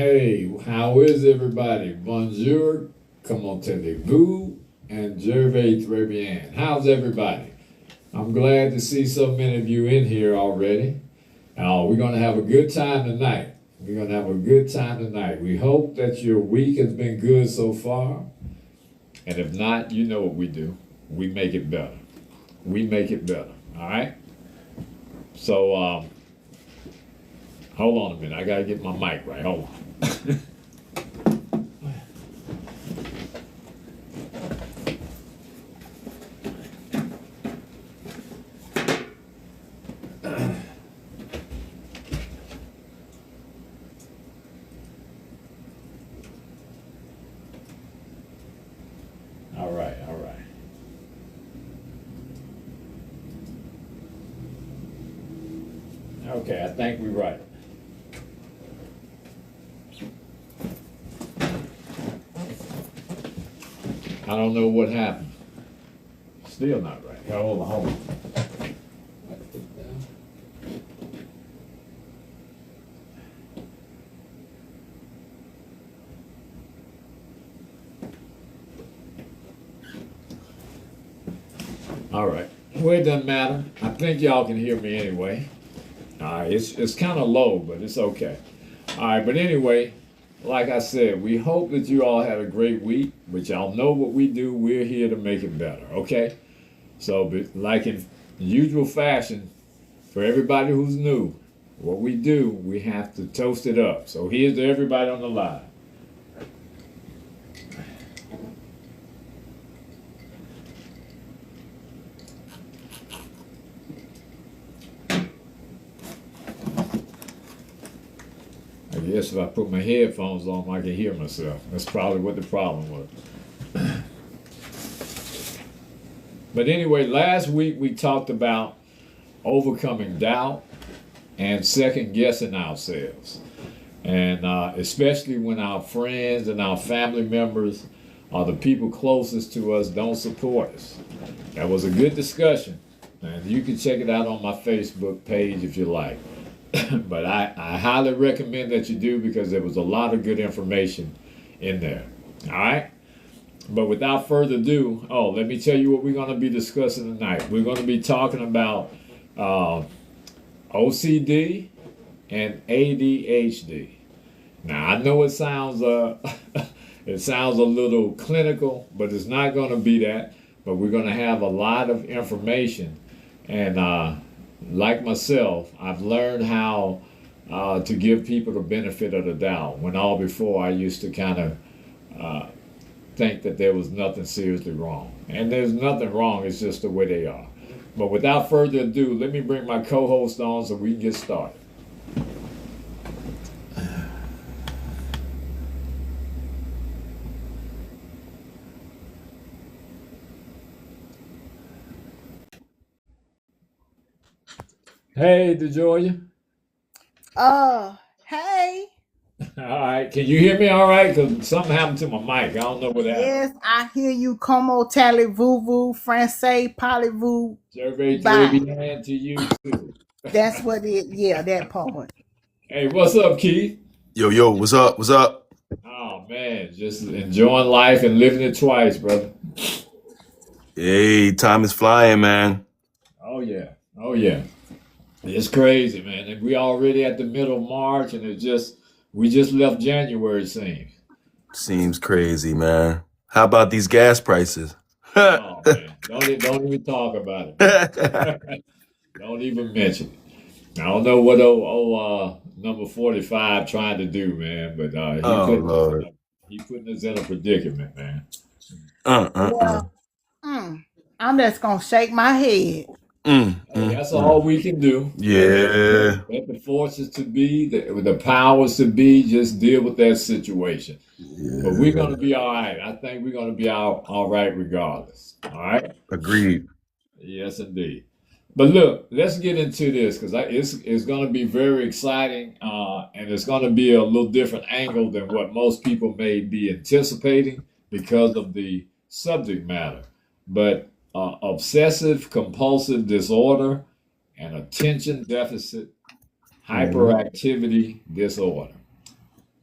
Hey, how is everybody? Bonjour, comment allez-vous, and je vais très bien. How's everybody? I'm glad to see so many of you in here already. We're going to have a good time tonight. We're going to have a good time tonight. We hope that your week has been good so far. And if not, you know what we do. We make it better. We make it better. All right? So, hold on a minute. I got to get my mic right. Hold on. All right, all right. Okay, I think we're right. I don't know what happened. Still not right. Hold on, hold on. All right. Well, it doesn't matter. I think y'all can hear me anyway. It's kind of low, but it's okay. All right, but anyway, like I said, we hope that you all had a great week, but y'all know what we do. We're here to make it better, okay? So, like in usual fashion, for everybody who's new, what we do, we have to toast it up. So here's to everybody on the line. I guess if I put my headphones on, I can hear myself. That's probably what the problem was. But anyway, last week we talked about overcoming doubt and second guessing ourselves. And especially when our friends and our family members or the people closest to us don't support us. That was a good discussion. And you can check it out on my Facebook page if you like. But I highly recommend that you do because there was a lot of good information in there. All right? But without further ado, let me tell you what we're going to be discussing tonight. We're going to be talking about OCD and ADHD. Now, I know it sounds it sounds a little clinical, but it's not going to be that. But we're going to have a lot of information. And like myself, I've learned how to give people the benefit of the doubt. When all before I used to kind of think that there was nothing seriously wrong. And there's nothing wrong, it's just the way they are. But without further ado, let me bring my co-host on so we can get started. Hey, DeJoya. Hey. All right, can you hear me all right? Because something happened to my mic. I don't know what happened. Yes, I hear you. Como tally vous français parlez-vous? Survey Bye. bien to you too. That's what it. Yeah, that part. Hey, what's up, Keith? Yo, what's up? What's up? Oh man, just enjoying life and living it twice, brother. Hey, time is flying, man. Oh yeah, oh yeah. It's crazy, man. And we already at the middle of March, and we just left January. It seems. Seems crazy, man. How about these gas prices? Oh man, don't even talk about it. Don't even mention it. I don't know what number 45 trying to do, man, but Oh Lord. he putting us in a predicament, man. Well, I'm just gonna shake my head. Hey, that's all we can do. Yeah. Let the forces to be, the powers to be, just deal with that situation. But we're gonna be all right. I think we're gonna be all right regardless. All right. Agreed. Yes, indeed. But look, let's get into this because it's going to be very exciting, and it's going to be a little different angle than what most people may be anticipating because of the subject matter. But obsessive compulsive disorder and attention deficit hyperactivity disorder.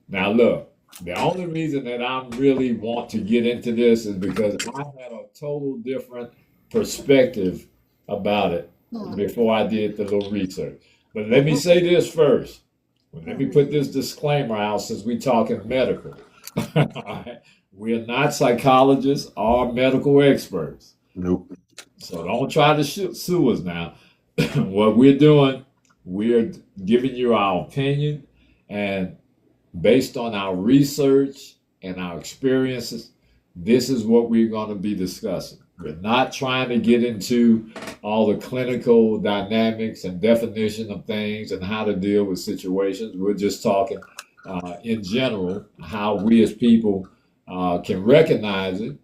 Now, look, the only reason that I really want to get into this is because I had a total different perspective about it before I did the little research. But let me say this first. Let me put this disclaimer out since we're talking medical. All right? We're not psychologists or medical experts. Nope. So don't try to sue us now. What we're doing, we're giving you our opinion, and based on our research and our experiences, this is what we're going to be discussing. We're not trying to get into all the clinical dynamics and definition of things and how to deal with situations. We're just talking in general how we as people can recognize it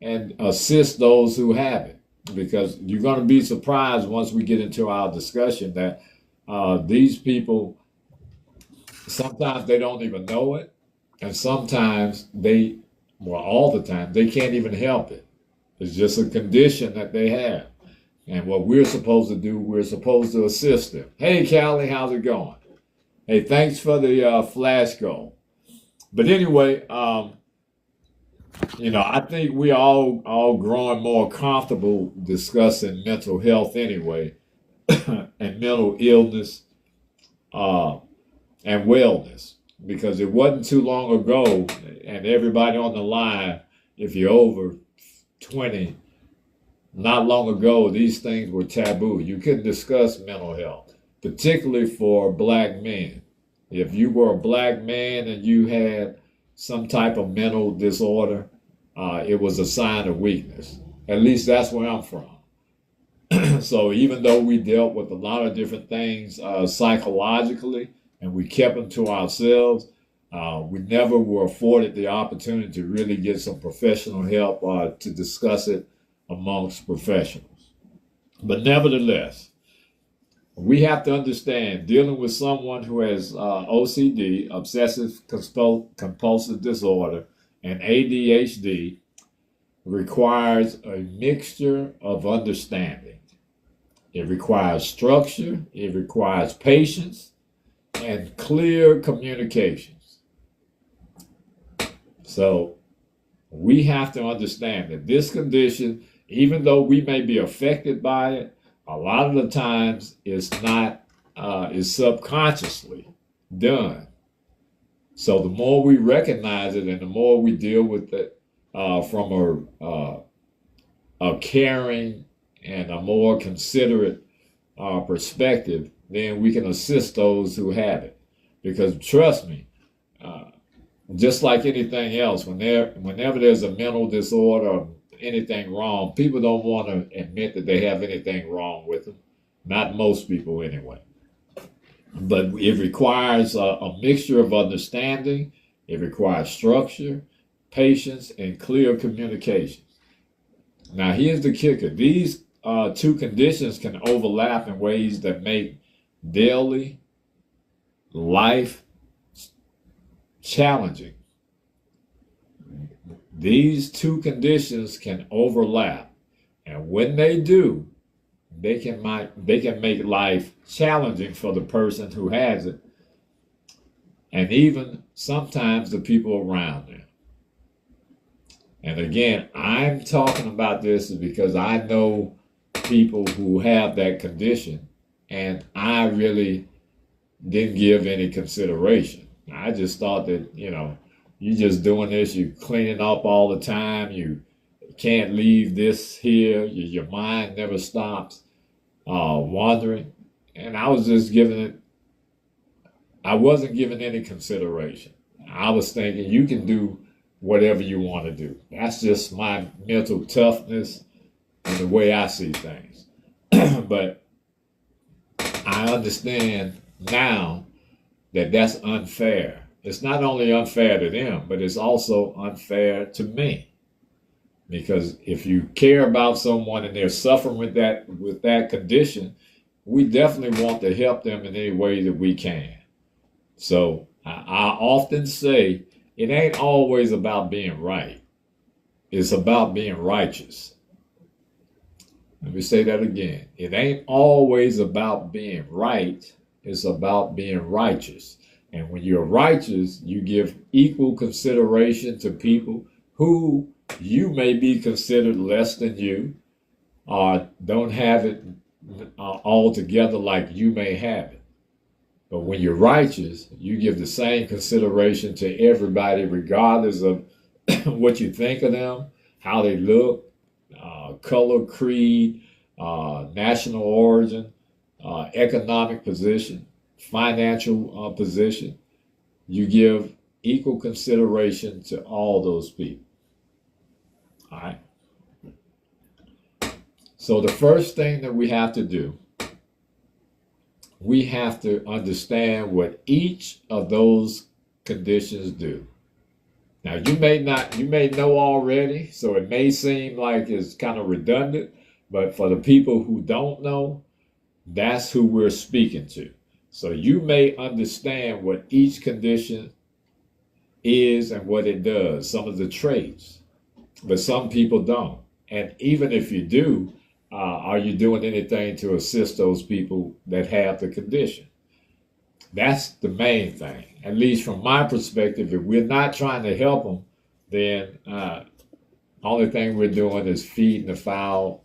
and assist those who have it. Because you're going to be surprised once we get into our discussion that these people, sometimes they don't even know it, and sometimes well, all the time, they can't even help it. It's just a condition that they have. And what we're supposed to do, we're supposed to assist them. Hey, Callie, how's it going? Hey, thanks for the flash goal. But anyway, I think we all growing more comfortable discussing mental health anyway, and mental illness and wellness, because it wasn't too long ago, and everybody on the line, if you're over 20, not long ago, these things were taboo. You couldn't discuss mental health, particularly for black men. If you were a black man and you had some type of mental disorder, it was a sign of weakness. At least that's where I'm from. So even though we dealt with a lot of different things psychologically, and we kept them to ourselves, we never were afforded the opportunity to really get some professional help to discuss it amongst professionals. But nevertheless, we have to understand dealing with someone who has OCD, obsessive-compulsive disorder, and ADHD requires a mixture of understanding. It requires structure, it requires patience, and clear communications. So we have to understand that this condition, even though we may be affected by it, a lot of the times it's not, is subconsciously done. So the more we recognize it and the more we deal with it from a caring and a more considerate perspective, then we can assist those who have it. Because trust me, just like anything else, whenever there's a mental disorder or anything wrong, people don't want to admit that they have anything wrong with them. Not most people anyway. But it requires a mixture of understanding. It requires structure, patience, and clear communication. Now, here's the kicker. These two conditions can overlap in ways that make daily life challenging. These two conditions can overlap, and when they do, they can make life challenging for the person who has it, and even sometimes the people around them. And again, I'm talking about this because I know people who have that condition, and I really didn't give any consideration. I just thought that, you're just doing this, you're cleaning up all the time, you can't leave this here, your mind never stops wandering. And I wasn't giving any consideration. I was thinking you can do whatever you want to do. That's just my mental toughness and the way I see things. But I understand now that that's unfair. It's not only unfair to them, but it's also unfair to me. Because if you care about someone and they're suffering with that condition, we definitely want to help them in any way that we can. So I often say it ain't always about being right. It's about being righteous. Let me say that again. It ain't always about being right. It's about being righteous. And when you're righteous, you give equal consideration to people who you may be considered less than you, or don't have it all together like you may have it. But when you're righteous, you give the same consideration to everybody, regardless of what you think of them, how they look, color, creed, national origin, economic position, financial position. You give equal consideration to all those people. All right. So the first thing that we have to do, we have to understand what each of those conditions do. Now you may know already, so it may seem like it's kind of redundant, but for the people who don't know, that's who we're speaking to. So you may understand what each condition is and what it does, some of the traits, but some people don't. And even if you do, are you doing anything to assist those people that have the condition? That's the main thing. At least from my perspective, if we're not trying to help them, then only thing we're doing is feeding the fire,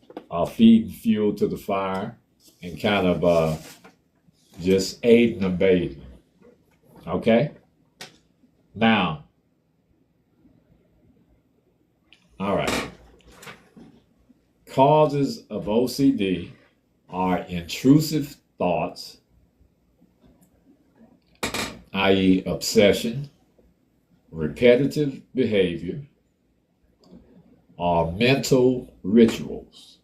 feeding fuel to the fire, and kind of just aiding and abetting. Okay? Now, all right. Causes of OCD are intrusive thoughts, i.e., obsession, repetitive behavior, or mental rituals,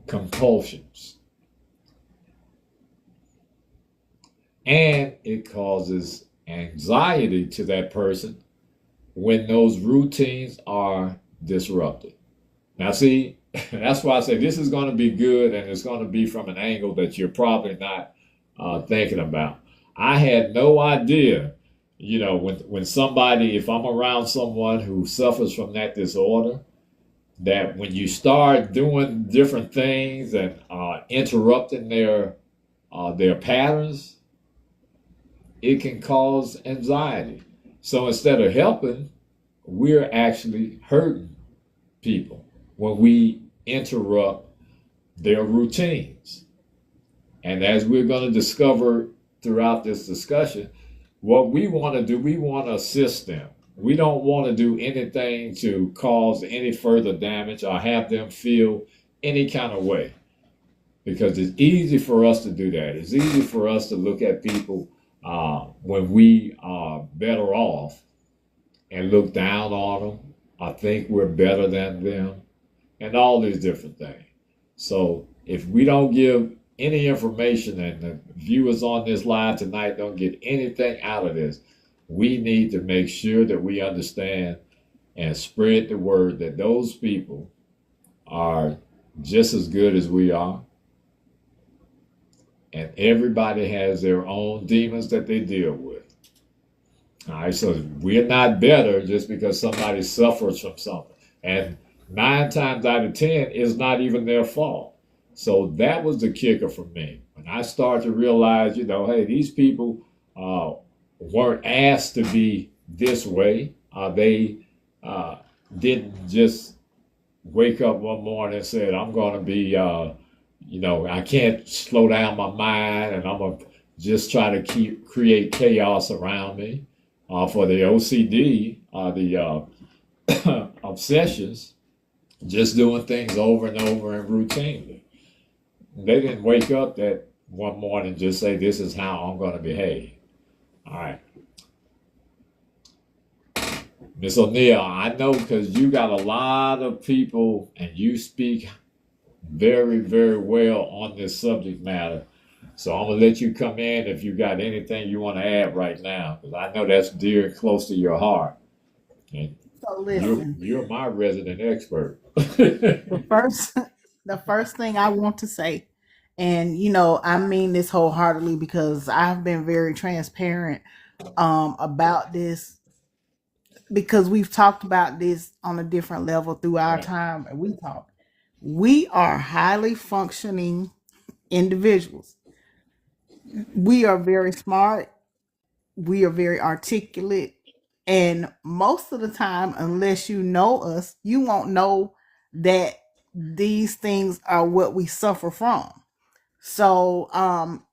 compulsions. And it causes anxiety to that person when those routines are disrupted. Now, see, that's why I say this is going to be good, and it's going to be from an angle that you're probably not thinking about. I had no idea, when somebody, if I'm around someone who suffers from that disorder, that when you start doing different things and interrupting their patterns, it can cause anxiety. So instead of helping, we're actually hurting people when we interrupt their routines. And as we're going to discover throughout this discussion, what we want to do, we want to assist them. We don't want to do anything to cause any further damage or have them feel any kind of way. Because it's easy for us to do that. It's easy for us to look at people when we are better off and look down on them. I think we're better than them, and all these different things. So if we don't give any information and the viewers on this live tonight don't get anything out of this, we need to make sure that we understand and spread the word that those people are just as good as we are. And everybody has their own demons that they deal with. All right, so we're not better just because somebody suffers from something. And 9 times out of 10 is not even their fault. So that was the kicker for me. When I started to realize, hey, these people weren't asked to be this way. They didn't just wake up one morning and said, I'm going to be, I can't slow down my mind and I'm going to just try to create chaos around me. For the OCD, the obsessions, just doing things over and over and routinely. They didn't wake up that one morning and just say, this is how I'm going to behave. All right. Miss O'Neill, I know because you got a lot of people and you speak very, very well on this subject matter. So I'm going to let you come in if you got anything you want to add right now, because I know that's dear and close to your heart. And So listen, you're my resident expert. the first thing I want to say, and I mean this wholeheartedly because I've been very transparent about this, because we've talked about this on a different level through our Right. time, and we are highly functioning individuals. We are very smart. we are very articulate, and most of the time, unless you know us, you won't know that these things are what we suffer from. So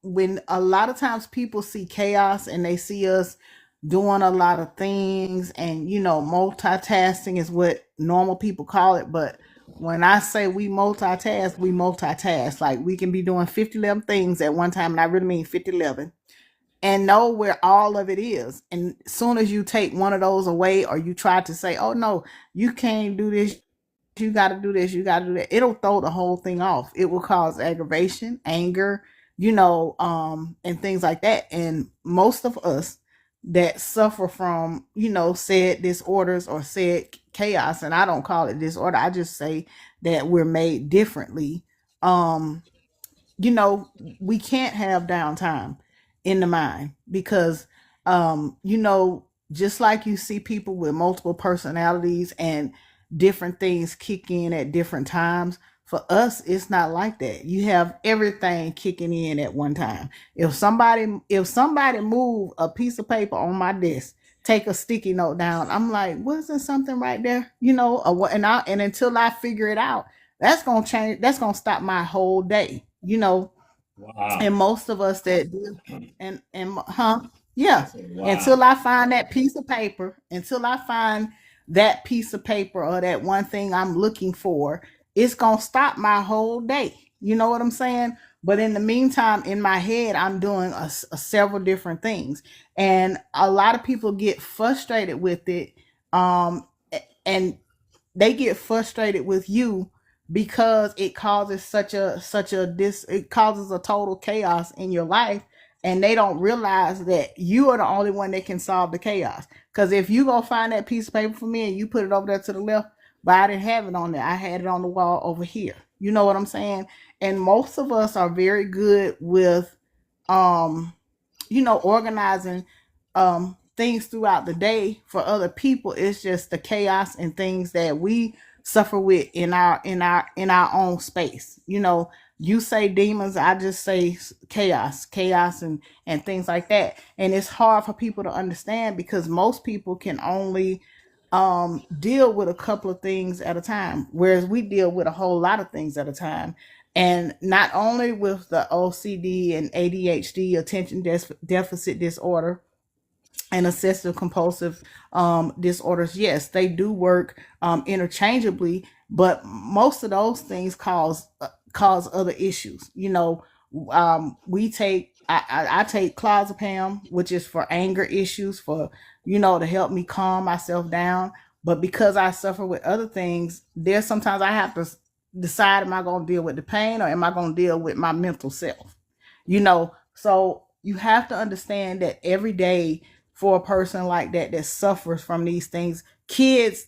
when a lot of times people see chaos and they see us doing a lot of things, and multitasking is what normal people call it, but when I say we multitask. Like, we can be doing 50 11 things at one time, and I really mean 50 11, and know where all of it is. And as soon as you take one of those away, or you try to say, oh no, you can't do this, you got to do this, you got to do that, it'll throw the whole thing off. It will cause aggravation, anger, and things like that. And most of us that suffer from, said disorders or said chaos, and I don't call it disorder, I just say that we're made differently. Um, you know, we can't have downtime in the mind, because just like you see people with multiple personalities and different things kick in at different times, for us it's not like that. You have everything kicking in at one time. If somebody move a piece of paper on my desk, take a sticky note down, I'm like, wasn't something right there, or what? And until I figure it out, that's gonna change, that's gonna stop my whole day. Wow. And most of us that do, and I yeah, said, wow. until I find that piece of paper, until I find that piece of paper or that one thing I'm looking for, it's gonna stop my whole day. You know what I'm saying? But in the meantime, in my head, I'm doing several different things, and a lot of people get frustrated with it. And they get frustrated with you because it causes it causes a total chaos in your life, and they don't realize that you are the only one that can solve the chaos. Because if you go find that piece of paper for me and you put it over there to the left, but I didn't have it on there, I had it on the wall over here. You know what I'm saying? And most of us are very good with um organizing things throughout the day for other people. It's just the chaos and things that we suffer with in our own space. You say demons, I just say chaos and things like that. And it's hard for people to understand, because most people can only deal with a couple of things at a time, whereas we deal with a whole lot of things at a time. And not only with the OCD and ADHD, attention deficit disorder, and obsessive compulsive disorders, yes, they do work interchangeably, but most of those things cause other issues. We take I take clozapam, which is for anger issues, for to help me calm myself down. But because I suffer with other things, there's sometimes I have to decide, am I going to deal with the pain, or am I going to deal with my mental self? So you have to understand that every day, for a person like that suffers from these things, kids,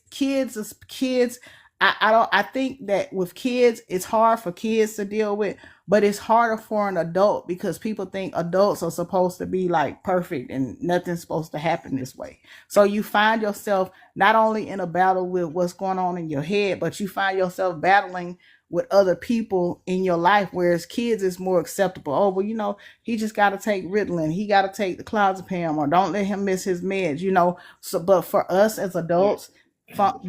I think that with kids it's hard for kids to deal with, but it's harder for an adult, because people think adults are supposed to be like perfect and nothing's supposed to happen this way. So you find yourself not only in a battle with what's going on in your head, but you find yourself battling with other people in your life. Whereas kids is more acceptable. Oh, well, he just got to take Ritalin, he got to take the clozapam, or don't let him miss his meds. So, but for us as Yeah. adults,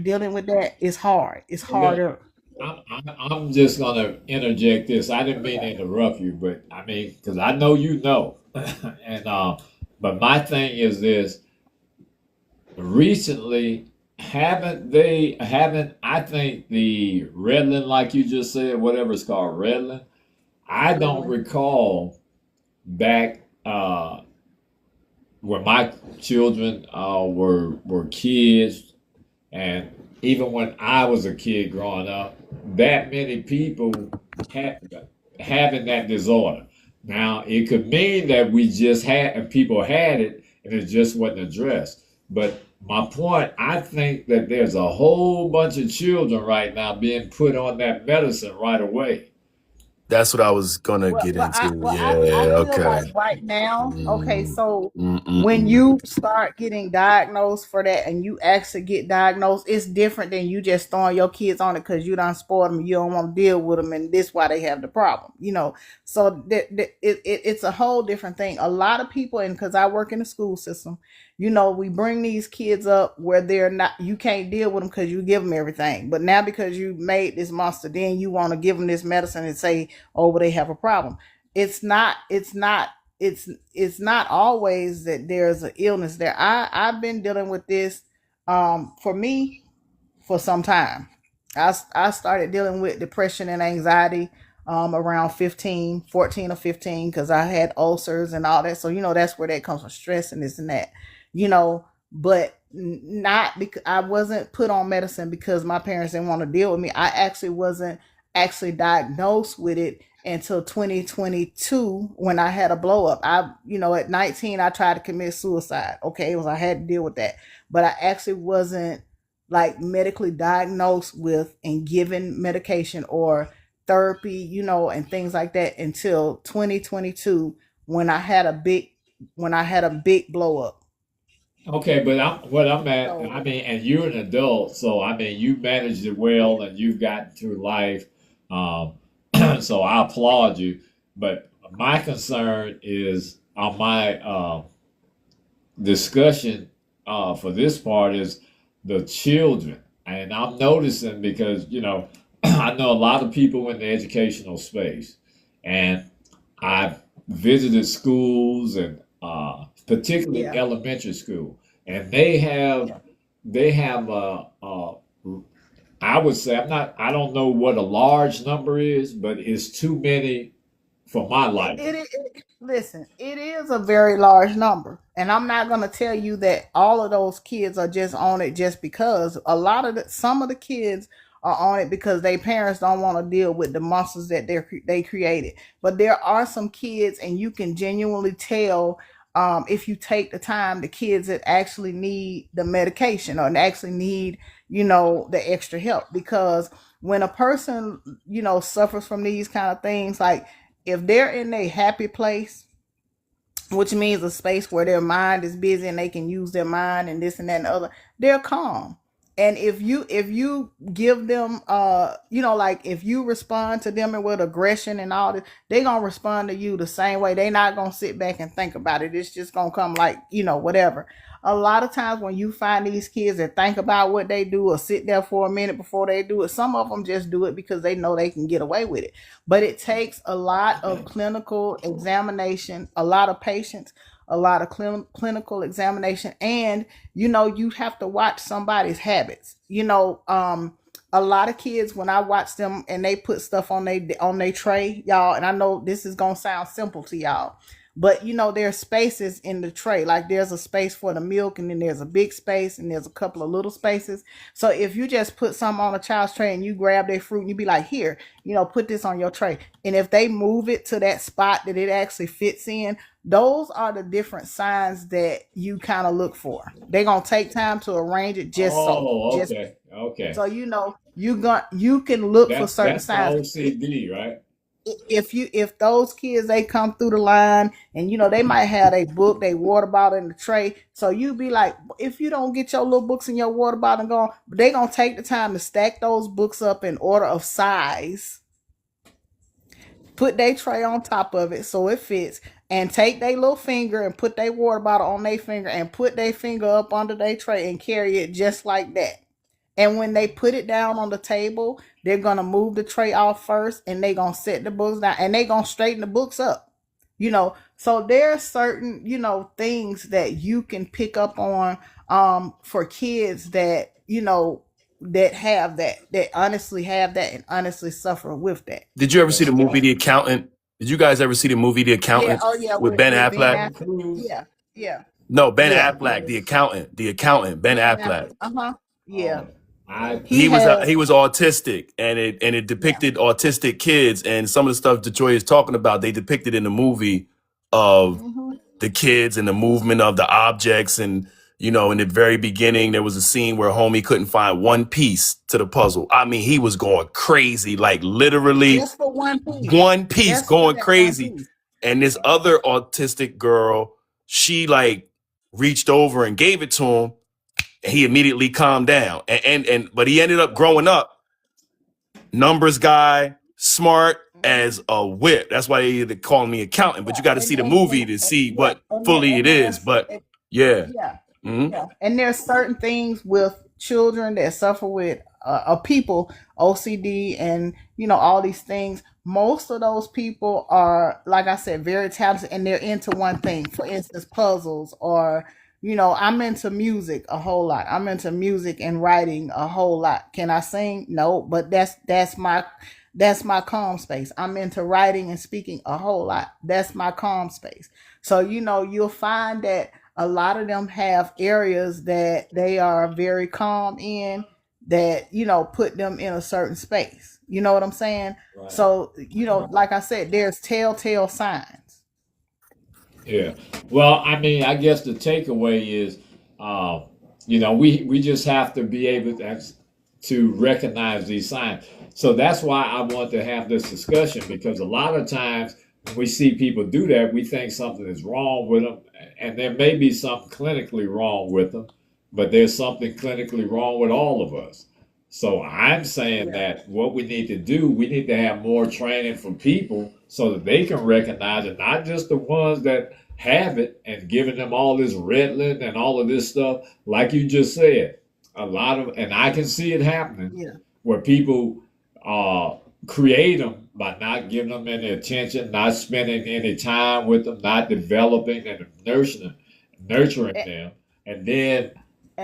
dealing with that is hard. It's Look, harder. I'm just gonna interject this. I didn't mean to interrupt you, but I mean, because I know you know, and but my thing is this: recently, haven't I think the Redland, like you just said, whatever it's called, Redland. I don't Ritalin. recall back when my children were kids, and even when I was a kid growing up, that many people had having that disorder. Now, it could mean that we just had, and people had it, and it just wasn't addressed. But my point, I think that there's a whole bunch of children right now being put on that medicine right away. That's what I was gonna Well, get well, I into. well, I Yeah, feel okay. like right now, okay, Mm, so when mm. you start getting diagnosed for that and you actually get diagnosed, it's different than you just throwing your kids on it because you done spoiled them, you don't want to deal with them, and this why they have the problem, So it's a whole different thing. A lot of people, and because I work in the school system, we bring these kids up where they're not, you can't deal with them because you give them everything. But now because you made this monster, then you want to give them this medicine and say, oh, well, they have a problem. It's not always that there's an illness there. I've been dealing with this for me for some time. I started dealing with depression and anxiety around 15, 14 or 15 because I had ulcers and all that. So, that's where that comes from, stress and this and that, but not because I wasn't put on medicine because my parents didn't want to deal with me. I actually wasn't actually diagnosed with it until 2022 when I had a blow up. At 19, I tried to commit suicide. Okay. I had to deal with that, but I actually wasn't like medically diagnosed with and given medication or therapy, and things like that until 2022 when I had a big blow up. Okay, but what I'm at, So I mean, and you're an adult, so I mean, you managed it well and you've gotten through life. Um, so I applaud you. But my concern is on my discussion for this part is the children. And I'm noticing because, I know a lot of people in the educational space, and I've visited schools and particularly yeah, elementary school, and they have I would say I don't know what a large number is, but it's too many for my It, liking. listen, it is a very large number, and I'm not going to tell you that all of those kids are just on it just because. Some of the kids are on it because their parents don't want to deal with the monsters that they created. But there are some kids, and you can genuinely tell if you take the time, the kids that actually need the medication or actually need, the extra help because when a person, suffers from these kind of things, like if they're in a happy place, which means a space where their mind is busy and they can use their mind and this and that and the other, they're calm. And if you give them like if you respond to them with aggression and all this, they gonna respond to you the same way. They not gonna sit back and think about it. It's just gonna come like, whatever. A lot of times when you find these kids that think about what they do or sit there for a minute before they do it, some of them just do it because they know they can get away with it. But it takes a lot of clinical examination, a lot of patience, a lot of clinical examination, and you have to watch somebody's habits. A lot of kids, when I watch them and they put stuff on their tray, y'all, and I know this is gonna sound simple to y'all, but there's spaces in the tray. Like there's a space for the milk, and then there's a big space, and there's a couple of little spaces. So if you just put something on a child's tray and you grab their fruit and you be like, here, put this on your tray. And if they move it to that spot that it actually fits in, those are the different signs that you kind of look for. They're gonna take time to arrange it Oh, just okay, okay. so you can look for certain That's the signs. OCD, right? If those kids they come through the line and they might have a book, they water bottle in the tray, so you be like, if you don't get your little books in your water bottle and go, they gonna take the time to stack those books up in order of size, put their tray on top of it so it fits, and take their little finger and put their water bottle on their finger and put their finger up under their tray and carry it just like that. And when they put it down on the table, they're gonna move the tray off first, and they gonna set the books down, and they gonna straighten the books up. So there are certain things that you can pick up on for kids that that honestly have that and honestly suffer with that. Did you ever see That's the movie The definitely Accountant? Did you guys ever see the movie The Yeah. Accountant Oh yeah. with With Ben Ben Affleck? Tom Affleck. Cruise. Yeah. Yeah. No, Ben Yeah. Affleck, The Accountant, The Accountant, Ben Ben Affleck. Affleck. Uh huh. Yeah. Oh, I He has. He was autistic, and it Yeah. depicted autistic kids, and some of the stuff Detroit is talking about they depicted in the movie of Hmm. the kids and the movement of the objects, and You know, in the very beginning, there was a scene where homie couldn't find one piece to the puzzle. I mean, he was going crazy, like literally Just for one piece. one piece Just for going that one crazy. piece. And this other autistic girl, she like reached over and gave it to him, and he immediately calmed down. But he ended up growing up, numbers guy, smart as a whip. That's why they call me accountant. But you got to see the movie to see what fully it is. But yeah. Yeah. Mhm. Yeah. And there's certain things with children that suffer with people, OCD, and all these things. Most of those people are, like I said, very talented, and they're into one thing. For instance, puzzles, or I'm into music a whole lot. I'm into music and writing a whole lot. Can I sing? No, but that's my calm space. I'm into writing and speaking a whole lot. That's my calm space. So you'll find that a lot of them have areas that they are very calm in, that put them in a certain space. You know what I'm saying? Right. So like I said, there's telltale signs. Yeah. Well, I mean, I guess the takeaway is, we just have to be able to recognize these signs. So that's why I want to have this discussion, because a lot of times when we see people do that, we think something is wrong with them, and there may be something clinically wrong with them, but there's something clinically wrong with all of us. So I'm saying that what we need to do, we need to have more training for people so that they can recognize it, not just the ones that have it and giving them all this Ritalin and all of this stuff. Like you just said, and I can see it happening where people create them by not giving them any attention, not spending any time with them, not developing and nurturing them, and then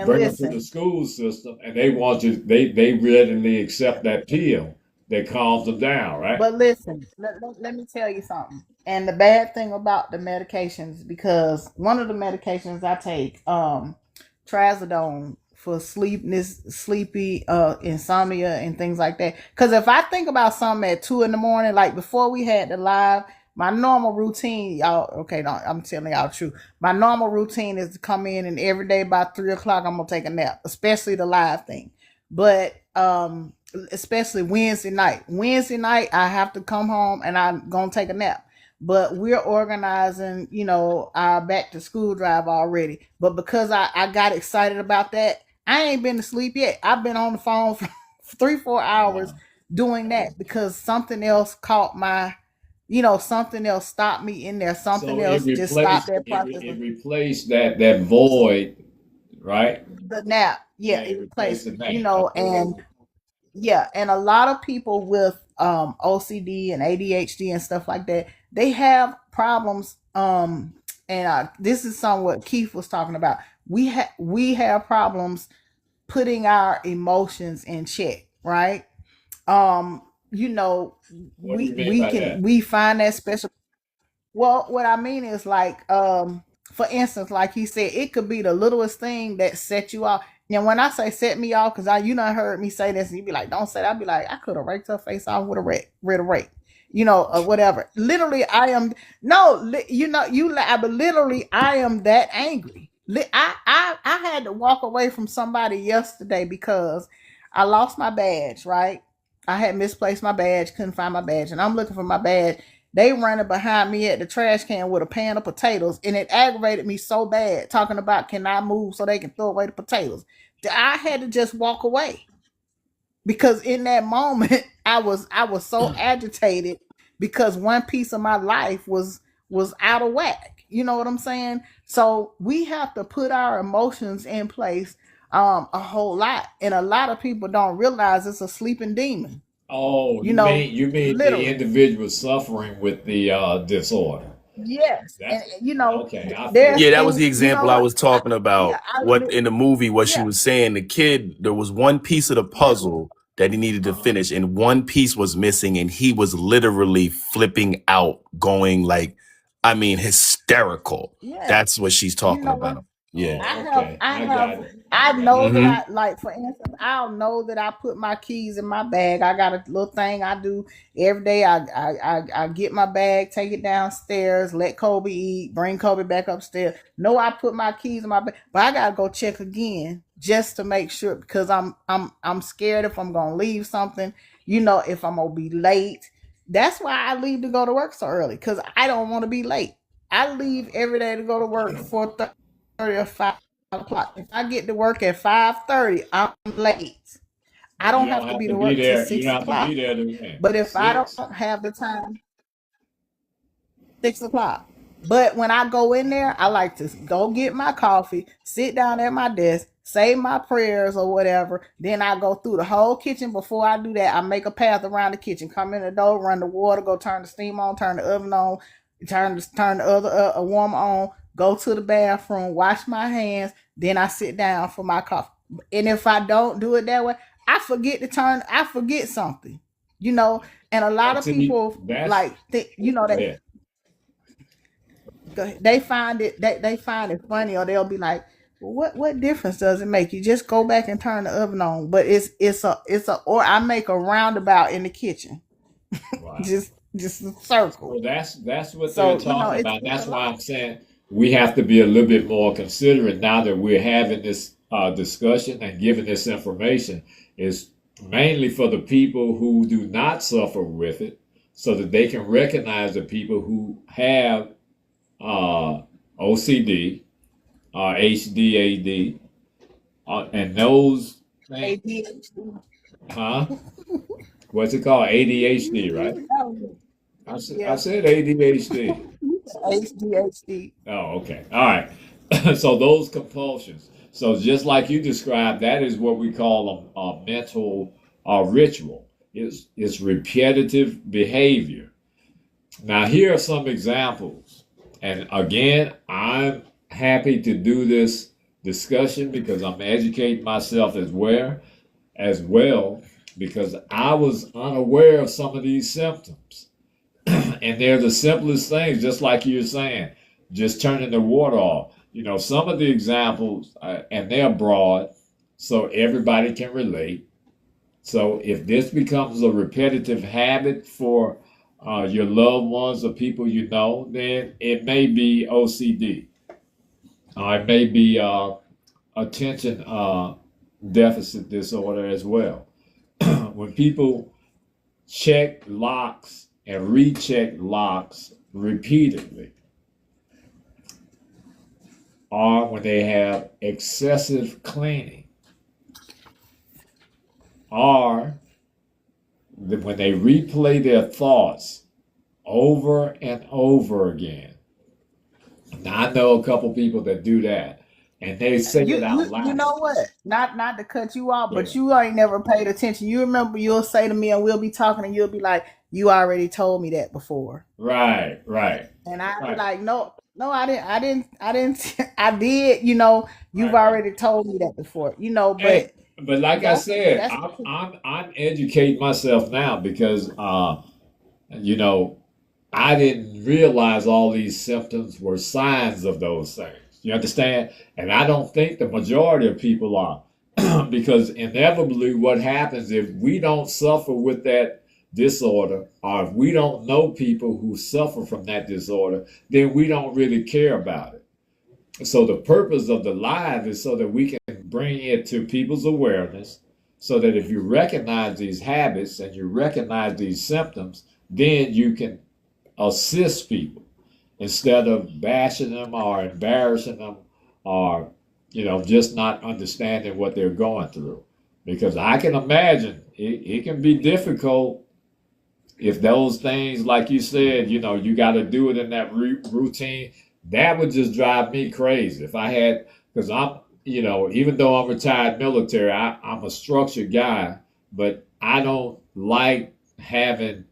bring them to the school system, and they readily accept that pill that calms them down, right? But listen, let me tell you something. And the bad thing about the medications, because one of the medications I take, trazodone, for sleepy, insomnia and things like that. Because if I think about something at 2 a.m, like before we had the live, my normal routine, y'all, okay, no, I'm telling y'all the truth. My normal routine is to come in, and every day by 3 o'clock, I'm gonna take a nap, especially the live thing. But especially Wednesday night. Wednesday night, I have to come home and I'm gonna take a nap. But we're organizing, our back to school drive already. But because I got excited about that, I ain't been to sleep yet. I've been on the phone for 3-4 hours doing that, because something else caught my, something else stopped me in there. Something else just stopped that process. It replaced that void, right? The nap. Yeah, it replaced, and and a lot of people with OCD and ADHD and stuff like that, they have problems. And this is some what Keith was talking about. We have problems putting our emotions in check, right? We find that special. Well, what I mean is, like, for instance, like he said, it could be the littlest thing that set you off. And when I say set me off, because you done heard me say this, and you be like, don't say that. I'd be like, I could have raked her face off with a rake, or whatever. Literally, I am, no, you lie, but literally, I am that angry. I had to walk away from somebody yesterday because I lost my badge, right? I had misplaced my badge, couldn't find my badge, and I'm looking for my badge. They running behind me at the trash can with a pan of potatoes, and it aggravated me so bad, talking about, can I move so they can throw away the potatoes? I had to just walk away, because in that moment I was so agitated, because one piece of my life was out of whack. You know what I'm saying? So we have to put our emotions in place a whole lot, and a lot of people don't realize it's a sleeping demon. Oh, you mean the individual suffering with the disorder? Yes, and okay. Yeah, that was the example I was talking about. What in the movie, what she was saying, the kid, there was one piece of the puzzle that he needed to finish, and one piece was missing, and he was literally flipping out, going like, I mean, hysterical. That's what she's talking about. Yeah. Okay, I I got have, it. I I got know it. that Mm-hmm. I, like, for instance, I'll know that I put my keys in my bag. I got a little thing I do every day. I get my bag, take it downstairs, let Kobe eat, bring Kobe back upstairs. No, I put my keys in my bag, but I gotta go check again just to make sure, because I'm scared if I'm gonna leave something, if I'm gonna be late. That's why I leave to go to work so early, because I don't want to be late. I leave every day to go to work 4:30 or 5 o'clock. If I get to work at 5:30, I'm late. I You don't don't have to have be to to be work till there. You six don't have to be o'clock. there to win. But if I 6. don't have the time, 6 o'clock. But when I go in there, I like to go get my coffee, sit down at my desk, say my prayers or whatever. Then I go through the whole kitchen. Before I do that, I make a path around the kitchen, come in the door, run the water, go turn the steam on, turn the oven on, turn the other warmer on, go to the bathroom, wash my hands. Then I sit down for my coffee. And if I don't do it that way, I forget something, you know. And a lot But of see, people that's like they yeah. they find it funny, or they'll be like, well, what difference does it make? You just go back and turn the oven on. But it's a or I make a roundabout in the kitchen, Wow. just a circle. So that's what they're So talking it's about. it's a That's why lot. I'm saying we have to be a little bit more considerate now that we're having this discussion and giving this information. Is mainly for the people who do not suffer with it, so that they can recognize the people who have uh, OCD, HDAD, and those things. ADHD. Huh? What's it called? ADHD, right? You I yeah, said ADHD. ADHD. Oh, okay. All right. So those compulsions. So just like you described, that is what we call a mental ritual. It's repetitive behavior. Now, here are some examples. And again, I'm happy to do this discussion because I'm educating myself as well, because I was unaware of some of these symptoms. And they're the simplest things, just like you're saying, just turning the water off. Some of the examples, and they're broad, so everybody can relate. So if this becomes a repetitive habit for your loved ones or people you know, then it may be OCD. It may be attention deficit disorder as well. When people check locks and recheck locks repeatedly, or when they have excessive cleaning, or when they replay their thoughts over and over again. Now, I know a couple people that do that, and they say You it out you loud. know what? Not to cut you off, Go but ahead. you ain't never paid attention. You remember you'll say to me, and we'll be talking, and you'll be like, "You already told me that before," Right, right, and I'll be right, like, "No, no, I didn't. I did. You've right, right. already told me that before. But Hey, but like I that's said, that's I'm educating myself now because you know I didn't realize all these symptoms were signs of those things. You understand? And I don't think the majority of people are. Because inevitably, what happens if we don't suffer with that disorder, or if we don't know people who suffer from that disorder, then we don't really care about it. So the purpose of the live is so that we can bring it to people's awareness, so that if you recognize these habits and you recognize these symptoms, then you can assist people instead of bashing them or embarrassing them, or just not understanding what they're going through. Because I can imagine it can be difficult if those things, like you said, you got to do it in that routine. That would just drive me crazy if I had, because even though I'm retired military, I'm a structured guy, but I don't like having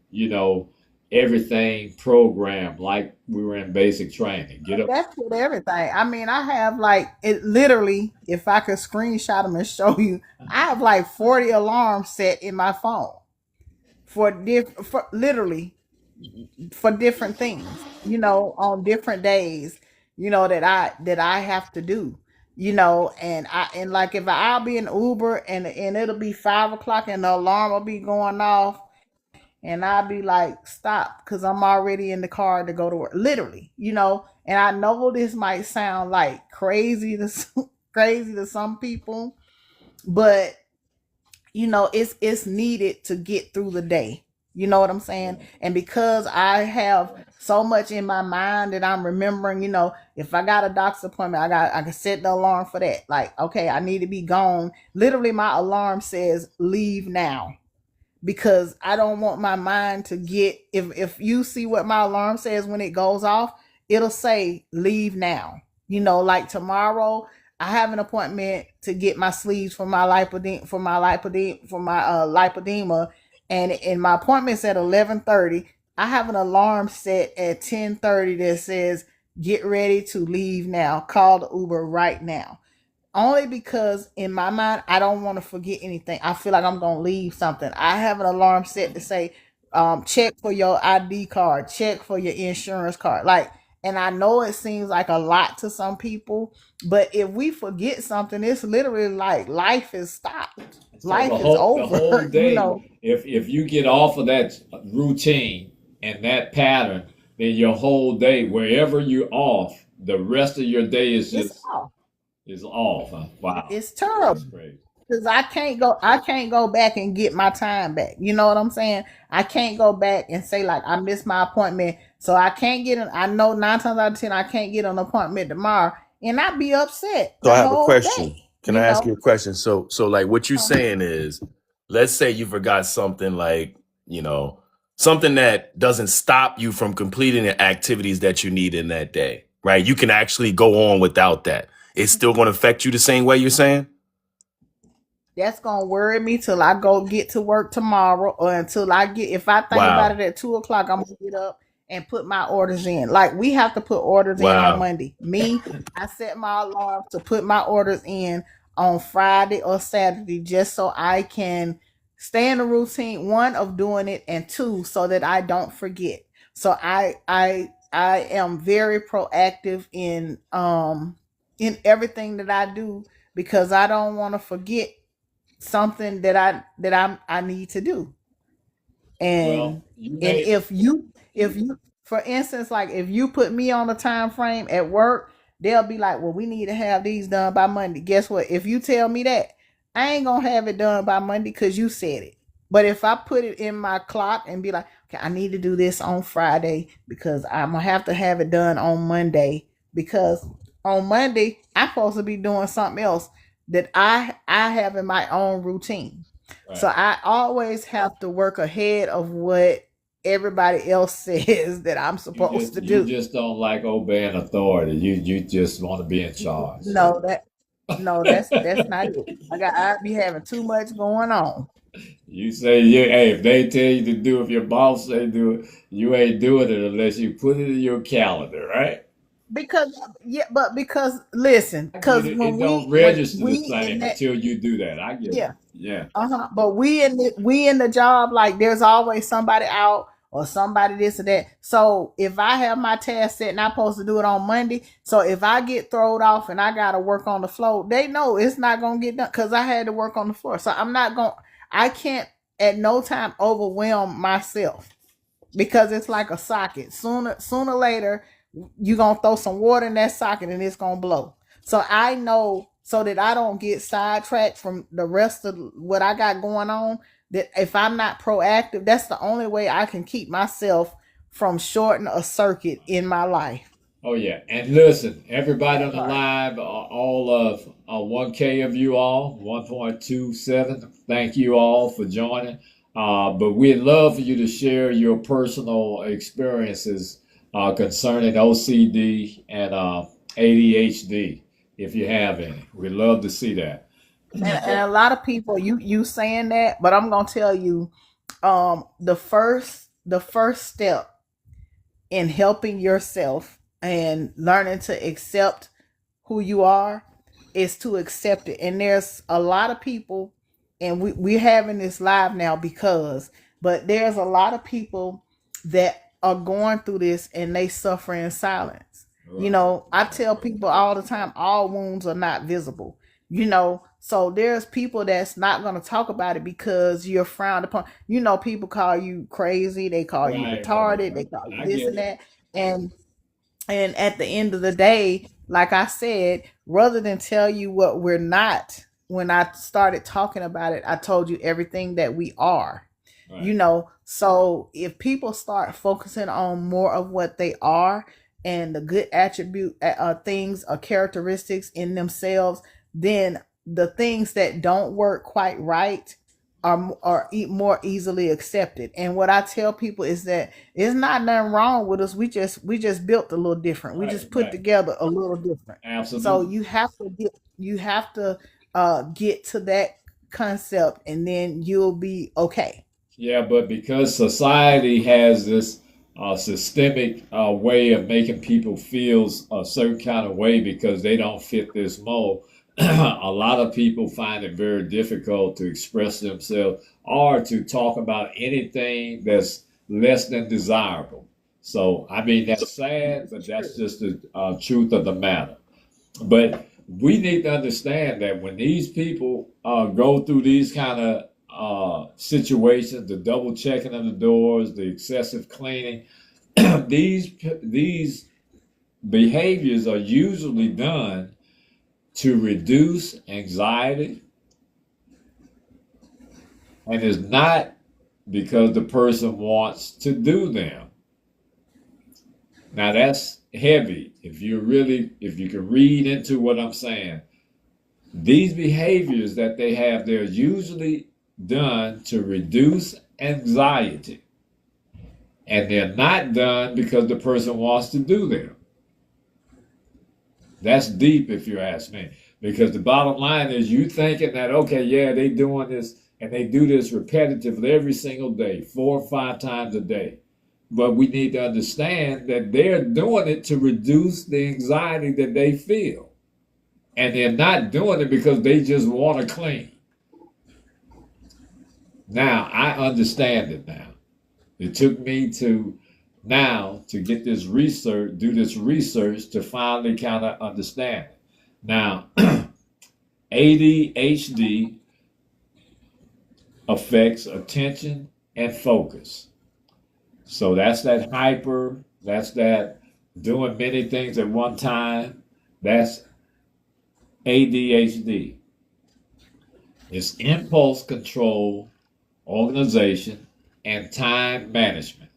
everything programmed like we were in basic training. Get up. that's with everything. I mean, I have like it literally. If I could screenshot them and show you, I have like 40 alarms set in my phone for literally for different things, on different days, that I have to do. and like if I'll be in Uber and it'll be 5 o'clock and the alarm will be going off, and I'll be like, stop, because I'm already in the car to go to work, literally. And I know this might sound like crazy to crazy to some people, but it's needed to get through the day. You know what I'm saying? And because I have so much in my mind that I'm remembering, if I got a doctor's appointment, I can set the alarm for that. Like, okay, I need to be gone. Literally, my alarm says leave now, because I don't want my mind to get, if you see what my alarm says when it goes off, it'll say leave now. Like tomorrow I have an appointment to get my sleeves for my lipodema, and my appointment's at 11:30. I have an alarm set at 10:30 that says get ready to leave now. Call the Uber right now, only because in my mind I don't want to forget anything. I feel like I'm gonna leave something. I have an alarm set to say, check for your ID card, check for your insurance card. Like, and I know it seems like a lot to some people, but if we forget something, it's literally like life is stopped. So Life is the whole over. day, if you get off of that routine and that pattern, then your whole day, wherever you're off, the rest of your day is It's just off. is off. Huh? Wow, It's terrible. that's crazy. Because I can't go back and get my time back. You know what I'm saying? I can't go back and say like I missed my appointment, so I can't get an. I know 9 times out of 10 I can't get an appointment tomorrow, and I'd be upset So the I have a whole question. day. Can I ask you a question? So like what you're Um, saying is, let's say you forgot something like, you know, something that doesn't stop you from completing the activities that you need in that day, right? You can actually go on without that. It's still going to affect you the same way you're saying? That's gonna worry me till I go get to work tomorrow, or until I get. If I think about Wow. it at 2 o'clock, I'm gonna get up and put my orders in. Like we have to put orders in on Wow. Monday. Me, I set my alarm to put my orders in on Friday or Saturday, just so I can stay in the routine, one, of doing it, and two, so that I don't forget. So I am very proactive in everything that I do, because I don't want to forget something that I need to do. Well, And you and may. if you for instance, like if you put me on a time frame at work, they'll be like, well, we need to have these done by Monday. Guess what? If you tell me that, I ain't gonna have it done by Monday because you said it. But if I put it in my clock and be like, okay, I need to do this on Friday because I'm gonna have it done on Monday, because on Monday I'm supposed to be doing something else that I have in my own routine. So Right. I always have to work ahead of what everybody else says that I'm supposed to You do. just don't like obeying authority. You just want to be in charge. No, that's not it. I be having too much going on. You say, yeah, hey, if they tell you to do, if your boss say do it, you ain't doing it unless you put it in your calendar, right? Because yeah, but because listen, I get because it. when It don't we when register the we in same that, until you do that. I get it. yeah. Yeah. Uh-huh. But we in the job, like there's always somebody out or somebody this or that. So if I have my task set and I'm supposed to do it on Monday, so if I get thrown off and I gotta work on the floor, they know it's not gonna get done because I had to work on the floor. So I can't at no time overwhelm myself, because it's like a socket. Sooner or later, you're gonna throw some water in that socket and it's gonna blow. So I know, so that I don't get sidetracked from the rest of what I got going on, that if I'm not proactive, that's the only way I can keep myself from shorting a circuit in my life. Oh yeah. And listen, everybody on That the part. live, all of 1K of you all, 1.27. Thank you all for joining. But we'd love for you to share your personal experiences concerning OCD and ADHD, if you have any. We'd love to see that. And a lot of people, you saying that, but I'm gonna tell you, the first step in helping yourself and learning to accept who you are is to accept it. And there's a lot of people, and we're having this live now but there's a lot of people that are going through this and they suffer in silence. Right. I tell people all the time, all wounds are not visible. So there's people that's not going to talk about it because you're frowned upon. People call you crazy, they call you Right. retarded, they call you I this get and it. that. And at the end of the day, like I said, rather than tell you what we're not, when I started talking about it, I told you everything that we are. Right. So if people start focusing on more of what they are and the good attribute things or characteristics in themselves, then the things that don't work quite right are more easily accepted. And what I tell people is that it's not nothing wrong with us. We just built a little different. We Right. just put Right. together a little different. So Absolutely. you have to get to that concept, and then you'll be okay. Yeah, but because society has this systemic way of making people feel a certain kind of way because they don't fit this mold, a lot of people find it very difficult to express themselves or to talk about anything that's less than desirable. So, I mean, that's sad, but It's that's true. just the truth of the matter. But we need to understand that when these people go through these kind of situations, the double checking of the doors, the excessive cleaning, these behaviors are usually done to reduce anxiety, and it's not because the person wants to do them. Now that's heavy. If you can read into what I'm saying, these behaviors that they have, they're usually done to reduce anxiety, and they're not done because the person wants to do them. That's deep, if you ask me, because the bottom line is you thinking that, okay, yeah, they doing this and they do this repetitively every single day, 4 or 5 times a day. But we need to understand that they're doing it to reduce the anxiety that they feel. And they're not doing it because they just want to clean. Now I understand it now. It took me to now to get this research, do this research to finally kind of understand it. Now, ADHD affects attention and focus. So that's that hyper, that's that doing many things at one time. That's ADHD. It's impulse control, organization, and time management.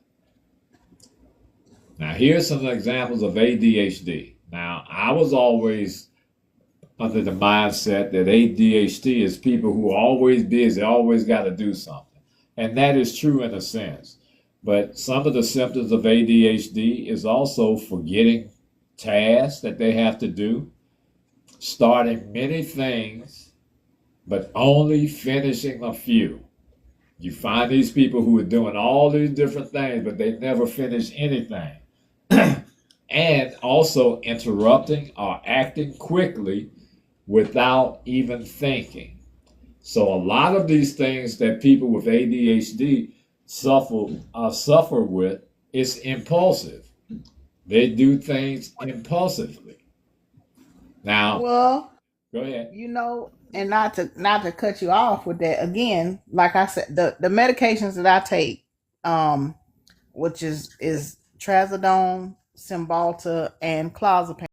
Now, here's some examples of ADHD. Now, I was always under the mindset that ADHD is people who are always busy, always got to do something. And that is true in a sense. But some of the symptoms of ADHD is also forgetting tasks that they have to do, starting many things, but only finishing a few. You find these people who are doing all these different things, but they never finish anything. And also interrupting or acting quickly without even thinking. So a lot of these things that people with ADHD suffer with is impulsive. They do things impulsively. Now, Well, go ahead. and not to cut you off with that again, like I said, the medications that I take, um, which is trazodone, Cymbalta, and clozapam.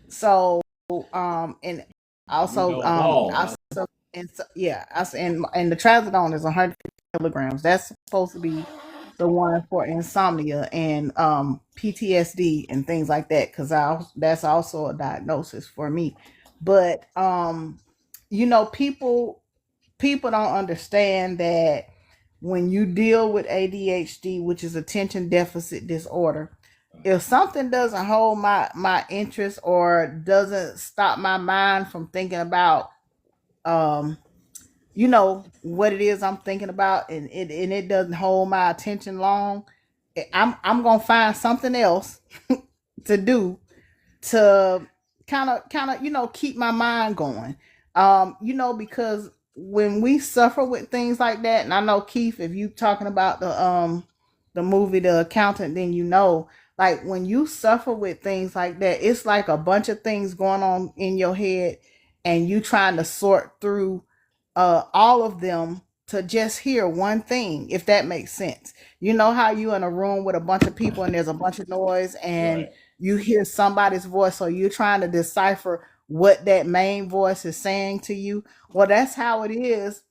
So, and You also, know them all, huh? also, and so, yeah, and the trazodone is 150 milligrams. That's supposed to be the one for insomnia and PTSD and things like that, because that's also a diagnosis for me. But people don't understand that when you deal with ADHD, which is attention deficit disorder, if something doesn't hold my interest or doesn't stop my mind from thinking about um what it is I'm thinking about, and it doesn't hold my attention long, I'm gonna find something else to do to kind of keep my mind going. Because when we suffer with things like that, and I know, Keith, if you talking about the movie The Accountant, then like when you suffer with things like that, it's like a bunch of things going on in your head, and you trying to sort through all of them to just hear one thing, if that makes sense. You know how you in a room with a bunch of people and there's a bunch of noise, and Right. you hear somebody's voice, so you're trying to decipher what that main voice is saying to you. Well, that's how it is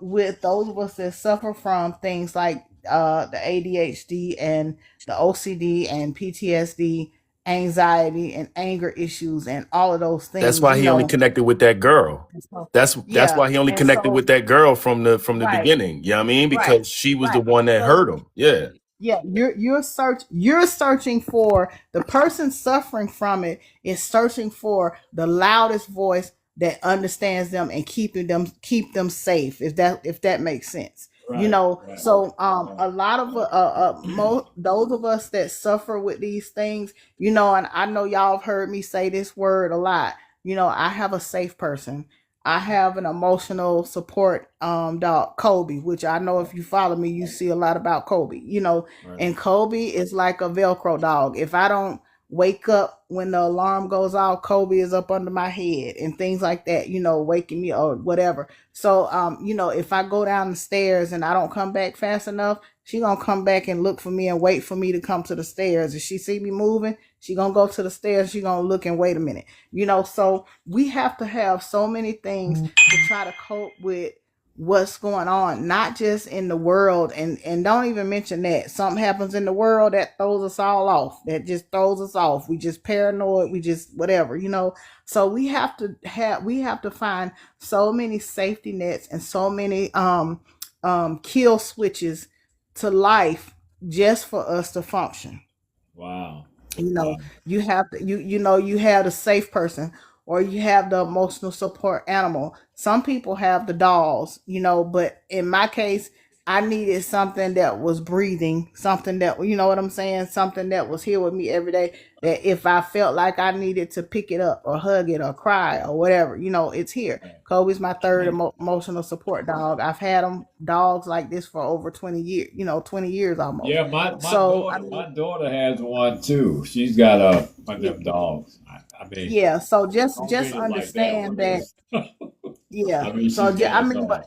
with those of us that suffer from things like the ADHD and the OCD and PTSD, anxiety and anger issues, and all of those That's things, why he only connected with that girl. and so, That's yeah, why he only and connected so with that girl from the right, beginning. You know what I mean? right, Because she was the right. one that So hurt him. Yeah. yeah, you're searching for the person suffering from it is searching for the loudest voice that understands them and keep them safe, if that makes sense. You Right. know, Right. so Right. a lot of those of us that suffer with these things, and I know y'all have heard me say this word a lot. I have a safe person. I have an emotional support dog, Kobe, which I know if you follow me, you see a lot about Kobe. Right. And Kobe is like a Velcro dog. If I don't wake up when the alarm goes off, Kobe is up under my head and things like that, waking me or whatever. So, if I go down the stairs and I don't come back fast enough, she gonna come back and look for me and wait for me to come to the stairs. If she see me moving, she gonna go to the stairs. She gonna look and wait a minute. So we have to have so many things to try to cope with what's going on, not just in the world, and don't even mention that something happens in the world that throws us all off, that just throws us off. We just paranoid, we just whatever. So we have to find so many safety nets and so many kill switches to life just for us to function. Wow. you Wow. know you have to you have the safe person, or you have the emotional support animal. Some people have the dolls, but in my case, I needed something that was breathing, something that, you know what I'm saying, something that was here with me every day, that if I felt like I needed to pick it up or hug it or cry or whatever, it's here. Kobe's my third emotional support dog. I've had them dogs like this for over 20 years, 20 years almost. Yeah, my So I daughter mean, my daughter has one too. She's got one of yeah, them dogs. I mean, yeah. So I don't just mean it like that, understand but that. it's Yeah. I mean So she's got I a mean, but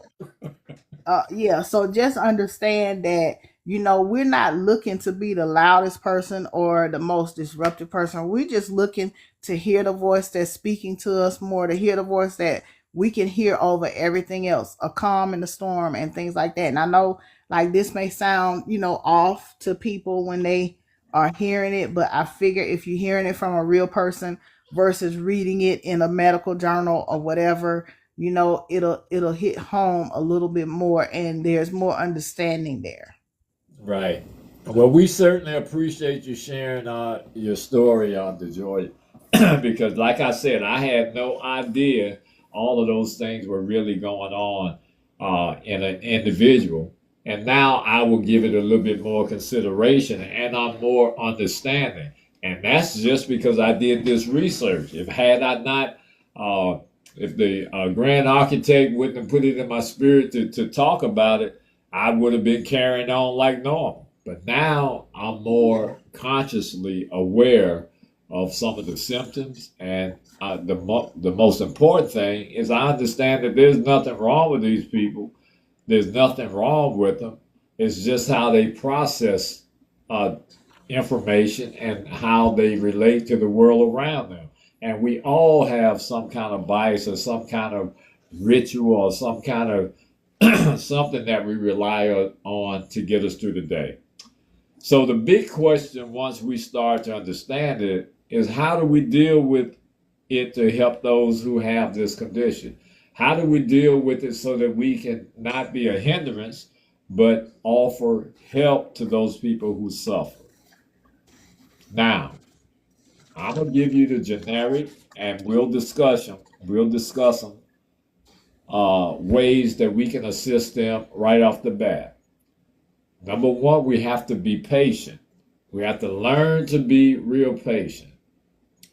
dog. yeah. So just understand that we're not looking to be the loudest person or the most disruptive person. We're just looking to hear the voice that's speaking to us more, to hear the voice that we can hear over everything else, a calm in the storm and things like that. And I know, like, this may sound off to people when they are hearing it, but I figure if you're hearing it from a real person versus reading it in a medical journal or whatever, it'll hit home a little bit more, and there's more understanding there. Right. Well, we certainly appreciate you sharing your story on DeJoy, because, like I said, I had no idea all of those things were really going on in an individual, and now I will give it a little bit more consideration and I'm more understanding, and that's just because I did this research. If had I not, uh, if the grand architect wouldn't have put it in my spirit to talk about it, I would have been carrying on like normal. But now I'm more consciously aware of some of the symptoms, and the most important thing is I understand that there's nothing wrong with these people. There's nothing wrong with them. It's just how they process uh, information and how they relate to the world around them. And we all have some kind of bias or some kind of ritual or some kind of something that we rely on to get us through the day. So the big question, once we start to understand it, is how do we deal with it to help those who have this condition? How do we deal with it so that we can not be a hindrance, but offer help to those people who suffer? Now, I'm gonna give you the generic, and we'll discuss them. We'll discuss them ways that we can assist them right off the bat. Number one, we have to be patient. We have to learn to be real patient.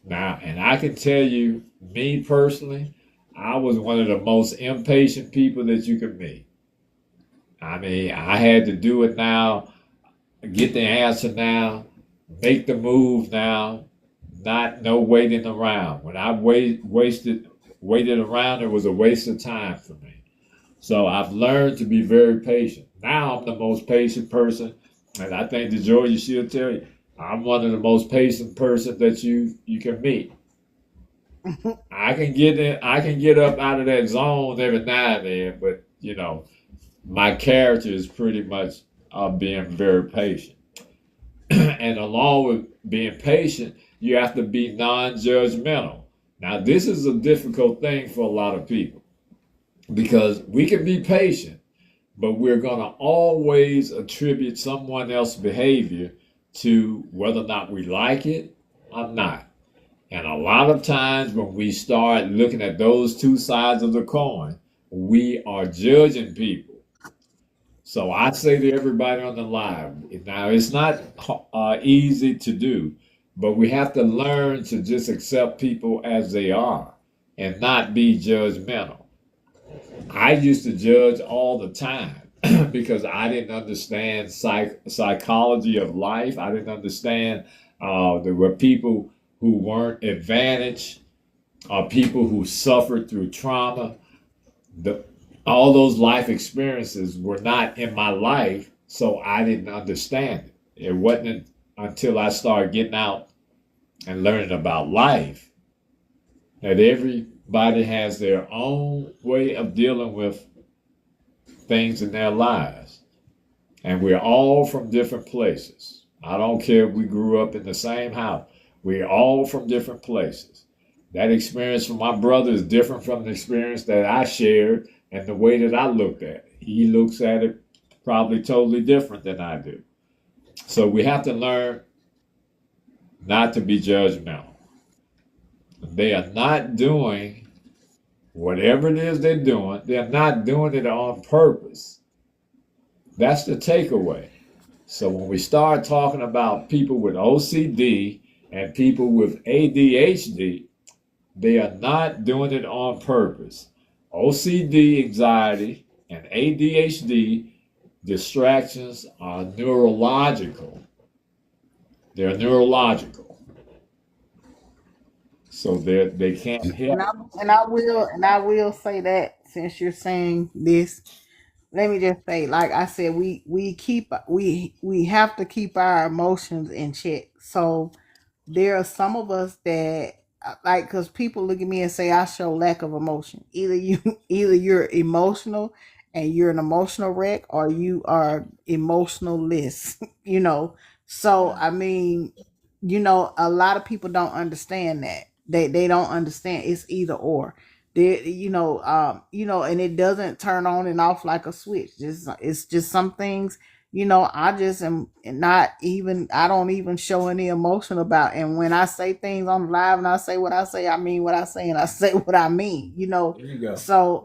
Now, and I can tell you, me personally, I was one of the most impatient people that you could meet. I mean, I had to do it now, get the answer now. make the move now, not no waiting around. When I waited around, it was a waste of time for me. So I've learned to be very patient. Now I'm the most patient person, and I think the Georgia she'll tell you, I'm one of the most patient person that you can meet. I can get in, I can get up out of that zone every now and then, but my character is pretty much being very patient. And along with being patient, you have to be non-judgmental. Now, this is a difficult thing for a lot of people because we can be patient, but we're going to always attribute someone else's behavior to whether or not we like it or not. And a lot of times when we start looking at those two sides of the coin, we are judging people. So I say to everybody on the live, now it's not easy to do, but we have to learn to just accept people as they are and not be judgmental. I used to judge all the time because I didn't understand psychology of life. I didn't understand there were people who weren't advantaged, people who suffered through trauma. The, all those life experiences were not in my life, so I didn't understand it. It wasn't until I started getting out and learning about life that everybody has their own way of dealing with things in their lives. And we're all from different places. I don't care if we grew up in the same house. We're all from different places. That experience from my brother is different from the experience that I shared and the way that I looked at it. He looks at it probably totally different than I do. So we have to learn not to be judgmental. They are not doing whatever it is they're doing. They're not doing it on purpose. That's the takeaway. So when we start talking about people with OCD and people with ADHD, they are not doing it on purpose. OCD, anxiety, and ADHD distractions are neurological. They're neurological. So they can't And help. I will say that since you're saying this, let me just say, like I said, we have to keep our emotions in check. So there are some of us that like, because people look at me and say I show lack of emotion. Either you're emotional and you're an emotional wreck, or you are emotionless. So I mean, a lot of people don't understand that. They don't understand it's either or. And it doesn't turn on and off like a switch. It's just some things, I just am not even, I don't even show any emotion about. And when I say things on live and I say what I say, I mean what I say, and I say what I mean. There you go. So,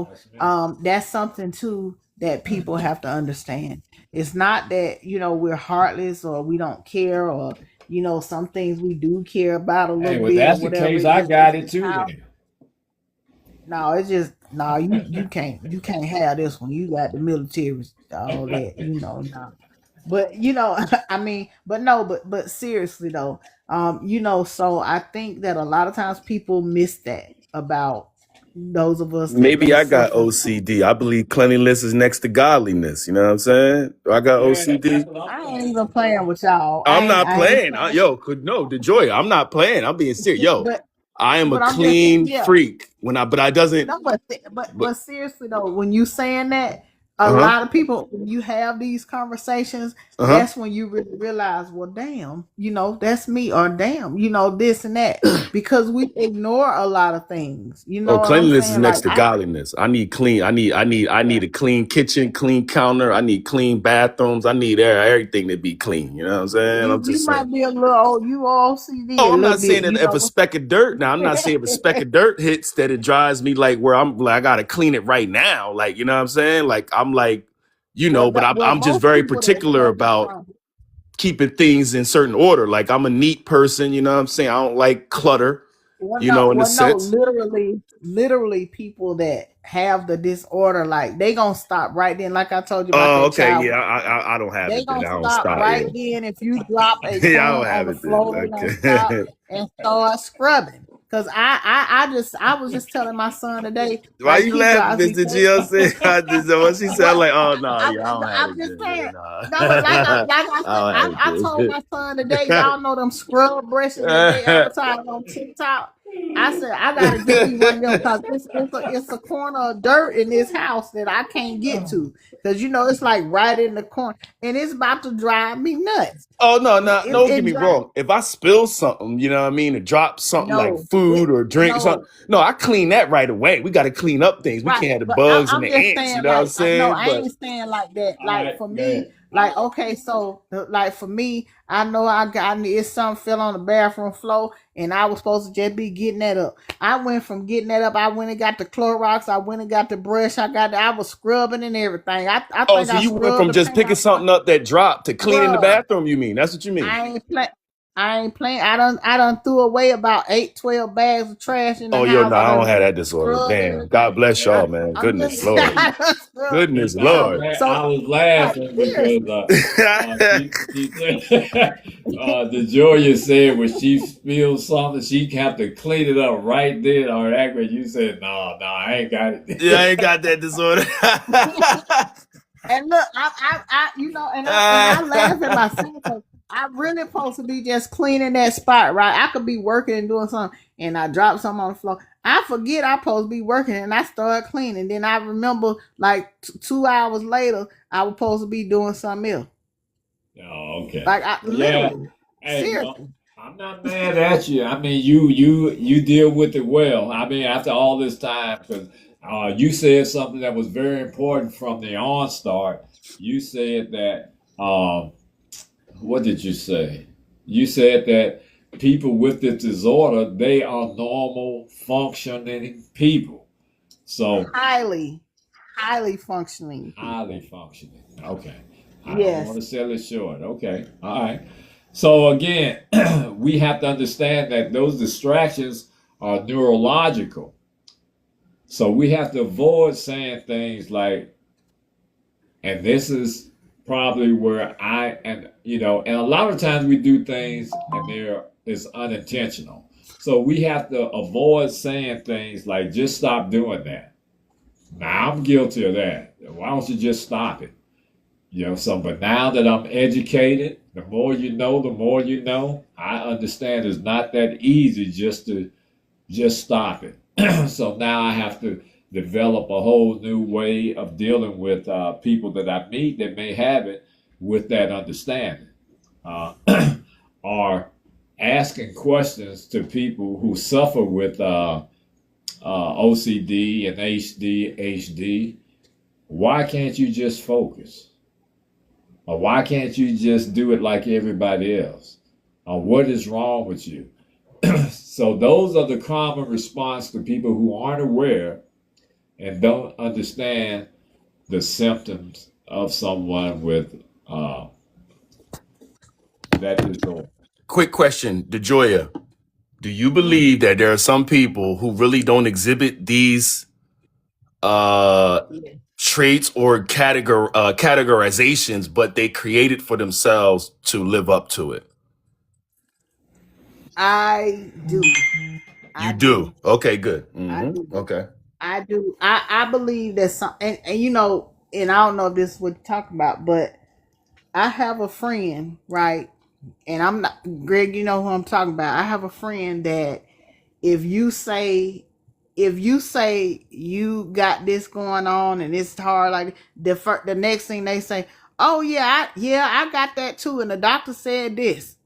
That's me. that's something too that people have to understand. It's not that, we're heartless or we don't care, or, some things we do care about a Hey, little well, bit or that's the whatever. case. It's I just, got it too how, then. no, it's just, no, you can't have this one. You got the military, all that, no. But I mean, but no, but seriously though, so I think that a lot of times people miss that about those of us that Maybe do I got suffer from. OCD. I believe cleanliness is next to godliness. You know what I'm saying? I got Yeah, that's OCD. what I'm I ain't saying. even playing with y'all. I'm not I ain't playing. playing. Yo, could no, the joy. I'm not playing. I'm being serious. Yo, But I am a but I'm just, clean yeah. freak. But I doesn't. No, but But seriously though, when you saying that, a uh huh, lot of people, when you have these conversations, uh huh. that's when you really realize, well, damn, that's me, or damn, this and that, because we ignore a lot of things. You Oh, know what I'm cleanliness is saying? next Like to godliness. I need clean. I yeah, need a clean kitchen, clean counter. I need clean bathrooms. I need everything to be clean. You know what I'm saying? I'm you just saying. might be a little old, you OCD Oh, a I'm little not saying bit, that if a speck of dirt. Now, I'm not saying if a speck of dirt hits that it drives me like where I'm like I gotta clean it right now. Like you know what I'm saying? Like I'm like, but well, I'm just most very people that particular suffer about from. keeping things in certain order. Like I'm a neat person. You know what I'm saying? I don't like clutter. Well, You no, know, in a well, no, sense. literally, people that have the disorder, like they gonna stop right then. Like I told you about Oh, that okay. child, Yeah, I don't have they it then. gonna I don't stop stop. right Yeah, then. If you drop a yeah, I coin don't on have the it then. floor, they gonna stop Okay. and start scrubbing. Cause I was just telling my son today, Why like you he laughing, drives me Mr. crazy. GLC? I just what she said. I'm What? like, oh no, I, yeah, I don't have I'm it just then. Yeah, saying. No, but nah. like I said, I don't I have told it my son today, y'all know them scrub brushes that they then. advertise on TikTok. I said I gotta get me one of them because it's a corner of dirt in this house that I can't get to because it's like right in the corner and it's about to drive me nuts. Oh no, no, don't get It me drive wrong. If I spill something, you know what I mean, or drop something like no food or drink or something, no no, I clean that right away. We got to clean up things. We right, can't have the but bugs and I'm the just ants. You saying know what I'm like no, saying? I But ain't saying like that. All Like right, for go ahead. me, like okay, so like for me, I know it's something fell on the bathroom floor, and I was supposed to just be getting that up. I went from getting that up. I went and got the Clorox. I went and got the brush. I was scrubbing and everything. I oh, think so I you went scrubbed from the just paint picking off my something up that dropped to cleaning the bruh. bathroom? You mean that's what you mean? I ain't play. I ain't playing. I done threw away about 8, 12 bags of trash in the Oh, yo, house. no, I I don't done have that disorder. scrubbed Damn. God everything. bless I, y'all, man. I'm Goodness, just Lord. I done scrubbed. Goodness, So Lord. I so was no laughing because seriously. she said the Joya said when she spilled something, she have to clean it up right then or act when you said, no, I ain't got Yeah, I it. ain't got that disorder. And look, I laugh at myself because I'm really supposed to be just cleaning that spot, right? I could be working and doing something, and I drop something on the floor. I forget I'm supposed to be working, and I start cleaning. Then I remember, like 2 hours later, I was supposed to be doing something else. Oh, okay. Like I Well, yeah. literally, Hey, no, seriously. I'm not mad at you. I mean, you deal with it well. I mean, after all this time, because you said something that was very important from the onstart. You said that. What did you say? You said that people with this disorder, they are normal functioning people. So Highly, highly functioning people. highly functioning. Okay. I don't want Yes, to sell it short. Okay. All right. So again, we have to understand that those distractions are neurological. So we have to avoid saying things like, and this is probably where and a lot of times we do things and there is unintentional. So we have to avoid saying things like, just stop doing that. Now I'm guilty of that. Why don't you just stop it? But now that I'm educated, the more you know, the more you know. I understand it's not that easy just to just stop it. So now I have to develop a whole new way of dealing with people that I meet that may have it with that understanding. Uh, or asking questions to people who suffer with OCD and HD. Why can't you just focus? Or why can't you just do it like everybody else? Or what is wrong with you? So those are the common response to people who aren't aware and don't understand the symptoms of someone with that disorder. Quick question, DeJoya. Do you mm, believe that there are some people who really don't exhibit these uh, yeah, traits or categorizations, but they create it for themselves to live up to it? I do. You I do. do. Okay, good. I do. Okay. I do. I believe that some and I don't know if this is what you're talking about, but I have a friend, right? And I'm not Greg, you know who I'm talking about. I have a friend that if you say you got this going on and it's hard, like the next thing they say, oh yeah, I got that too, and the doctor said this.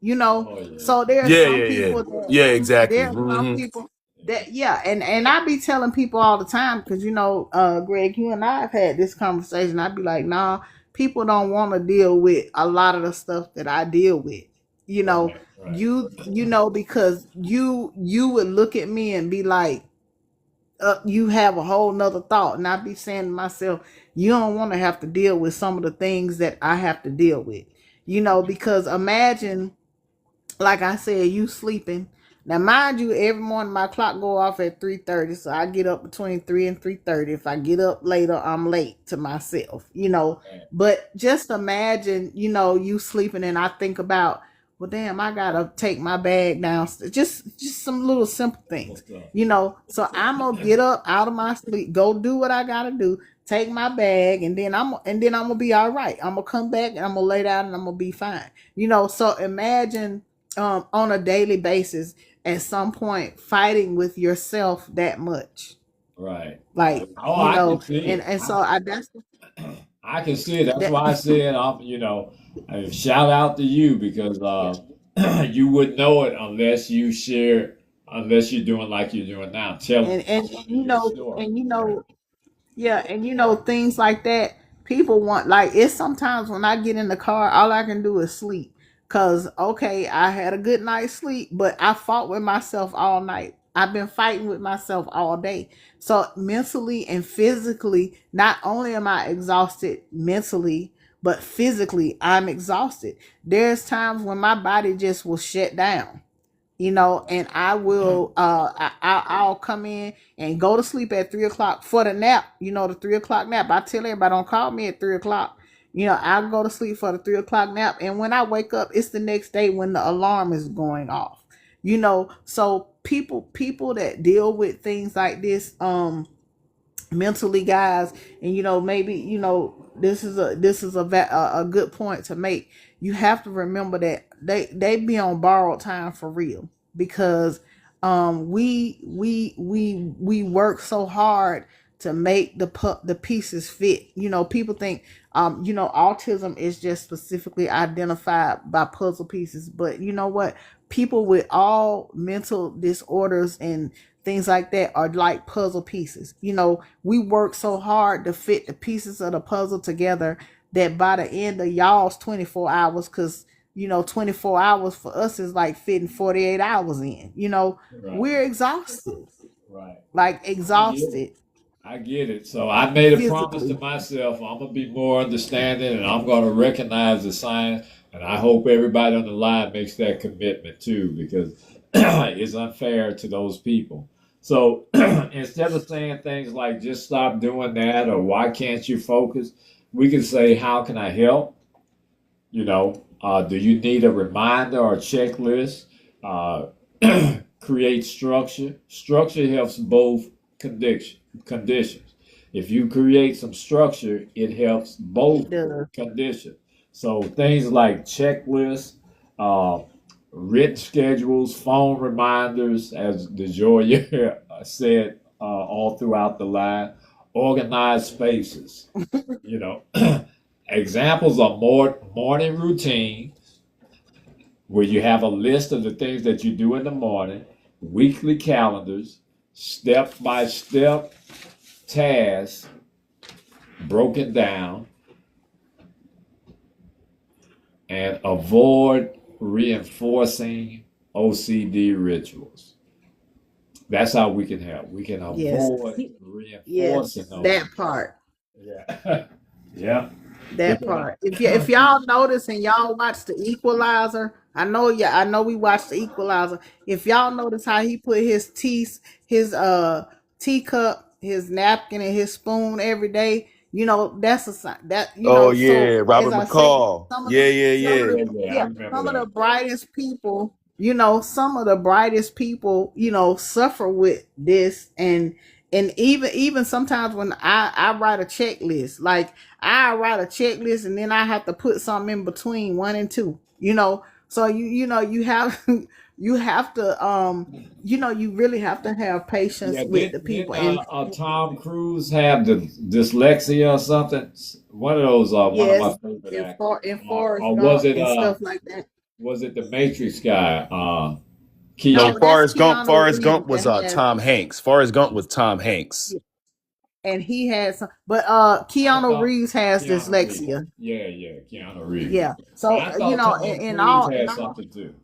Oh yeah. So there are Yeah, some yeah, yeah. people that Yeah, exactly. there are some people that yeah, and I be telling people all the time because Greg, you and I have had this conversation. I'd be like, nah, people don't want to deal with a lot of the stuff that I deal with. You know, Right. because you would look at me and be like, you have a whole nother thought, and I'd be saying to myself, you don't want to have to deal with some of the things that I have to deal with. Because imagine, like I said, you sleeping. Now, mind you, every morning my clock go off at 3:30, so I get up between 3 and 3:30. If I get up later, I'm late to myself, Right. But just imagine, you sleeping, and I think about, well, damn, I gotta take my bag downstairs. Just some little simple things, What's up? So I'm gonna get up out of my sleep, go do what I gotta do, take my bag, and then I'm gonna be all right. I'm gonna come back and I'm gonna lay down and I'm gonna be fine. So imagine on a daily basis at some point fighting with yourself that much, Right. like, Oh, I can see and it. and so I that's I can see it. That's that why I said, shout out to you because you wouldn't know it unless you're doing like you're doing now, telling and your story. yeah, and things like that. People want, like, it's sometimes when I get in the car, all I can do is sleep. Cause okay, I had a good night's sleep, but I fought with myself all night. I've been fighting with myself all day. So mentally and physically, not only am I exhausted mentally, but physically I'm exhausted. There's times when my body just will shut down, and I will I'll come in and go to sleep at 3 o'clock for the nap, the 3 o'clock nap. I tell everybody, don't call me at 3 o'clock. I'll go to sleep for the 3 o'clock nap, and when I wake up, it's the next day when the alarm is going off. So people that deal with things like this, mentally, guys, and maybe, this is a good point to make. You have to remember that they be on borrowed time for real, because we work so hard to make the pieces fit. People think autism is just specifically identified by puzzle pieces, but you know what, people with all mental disorders and things like that are like puzzle pieces. We work so hard to fit the pieces of the puzzle together that by the end of y'all's 24 hours, because 24 hours for us is like fitting 48 hours in. Right. We're exhausted, Right. like I get it. exhausted I get it. So I made a promise to physically. myself. I'm gonna be more understanding, and I'm gonna recognize the signs. And I hope everybody on the line makes that commitment too, because it's unfair to those people. So instead of saying things like "just stop doing that" or "why can't you focus," we can say, "How can I help?" Do you need a reminder or a checklist? Uh, create structure. Structure helps both conditions. If you create some structure, it helps both It does. conditions. So things like checklists, uh, written schedules, phone reminders, as DeJoya said all throughout the line, organized spaces. You know, examples are more morning routine where you have a list of the things that you do in the morning, weekly calendars, step by step tasks broken down, and avoid reinforcing OCD rituals. That's how we can help. We can Yes. avoid Yes, reinforcing those. that part. Yeah. Yeah. That Because part. If y'all notice and y'all watch the Equalizer, I know we watched the Equalizer. If y'all notice how he put his teacup, his napkin, and his spoon every day, that's a sign that, Oh so yeah, as Robert I said, McCall. some of the Yeah, yeah, some of yeah. the yeah, yeah, I yeah, remember some of the that. brightest people, some of the brightest people, suffer with this. And even sometimes when I write a checklist, like I write a checklist and then I have to put something in between one and two, so you have you have to you really have to have patience Yeah, with the didn't people. And Tom Cruise have the dyslexia or something? One of those, one of my yes, favorite and actors. Forrest Or Gump and stuff like that. was it the Matrix guy? No, No, Keanu. that's Forrest Gump. Keanu Forrest Reeves Gump that was has, Tom Hanks. Forrest Gump was Tom Hanks. and he has some, but I Keanu thought Reeves has Keanu Reeves. dyslexia. Yeah, yeah, Keanu Reeves. Yeah, But so I thought Tom in Cruise all had something too.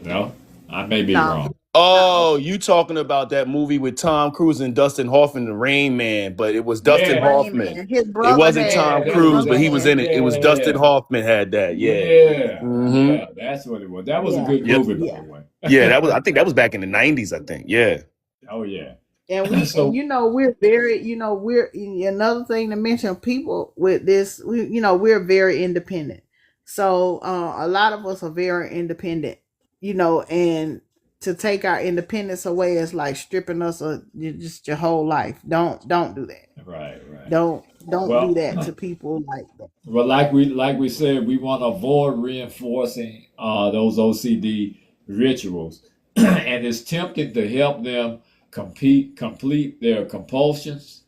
No, I may be no, wrong. Oh, you talking about that movie with Tom Cruise and Dustin Hoffman, The Rain Man, but it was Dustin Yeah, Rain Hoffman. Man. His It brother wasn't had yeah, Tom that's his Cruise, brother but he that's was had in it. It was Dustin yeah, Hoffman had that. Yeah. yeah, Hmm. yeah. That's what it was. That was a yeah, good Yep. movie, by yeah. the way. Yeah, that was. I think that was back in the '90s. I think. Yeah. Oh yeah. And So we're very, we're another thing to mention. People with this, we're very independent. So a lot of us are very independent, and to take our independence away is like stripping us of just your whole life. Don't do that. right, right. Don't do Well, that to people like that. well, like we said, we want to avoid reinforcing those OCD rituals, and it's tempting to help them complete their compulsions,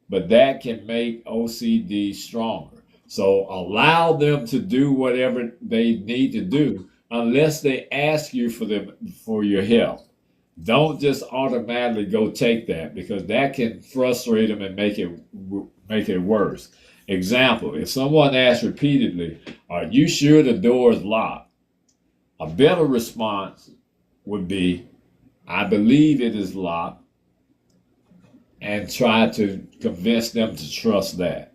but that can make OCD stronger. So allow them to do whatever they need to do, unless they ask you for your help. Don't just automatically go take that, because that can frustrate them and make it worse. Example: if someone asks repeatedly, "Are you sure the door is locked?" A better response would be, "I believe it is locked," and try to convince them to trust that.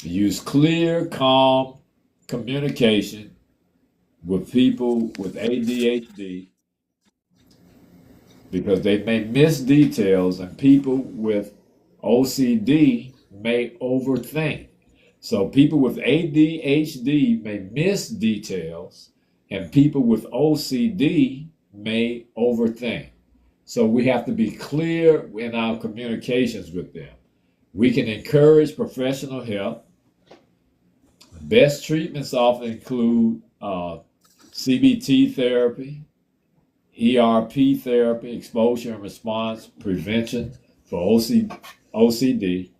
Use clear, calm communication with people with ADHD, because they may miss details, and people with OCD may overthink. So people with ADHD may miss details, and people with OCD may overthink. So we have to be clear in our communications with them. We can encourage professional help. Best treatments often include CBT therapy, ERP therapy, exposure and response prevention for OCD,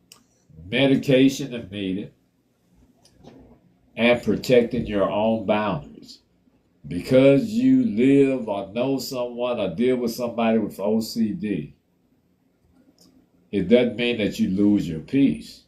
medication if needed, and protecting your own boundaries. Because you live or know someone or deal with somebody with OCD, it doesn't mean that you lose your peace.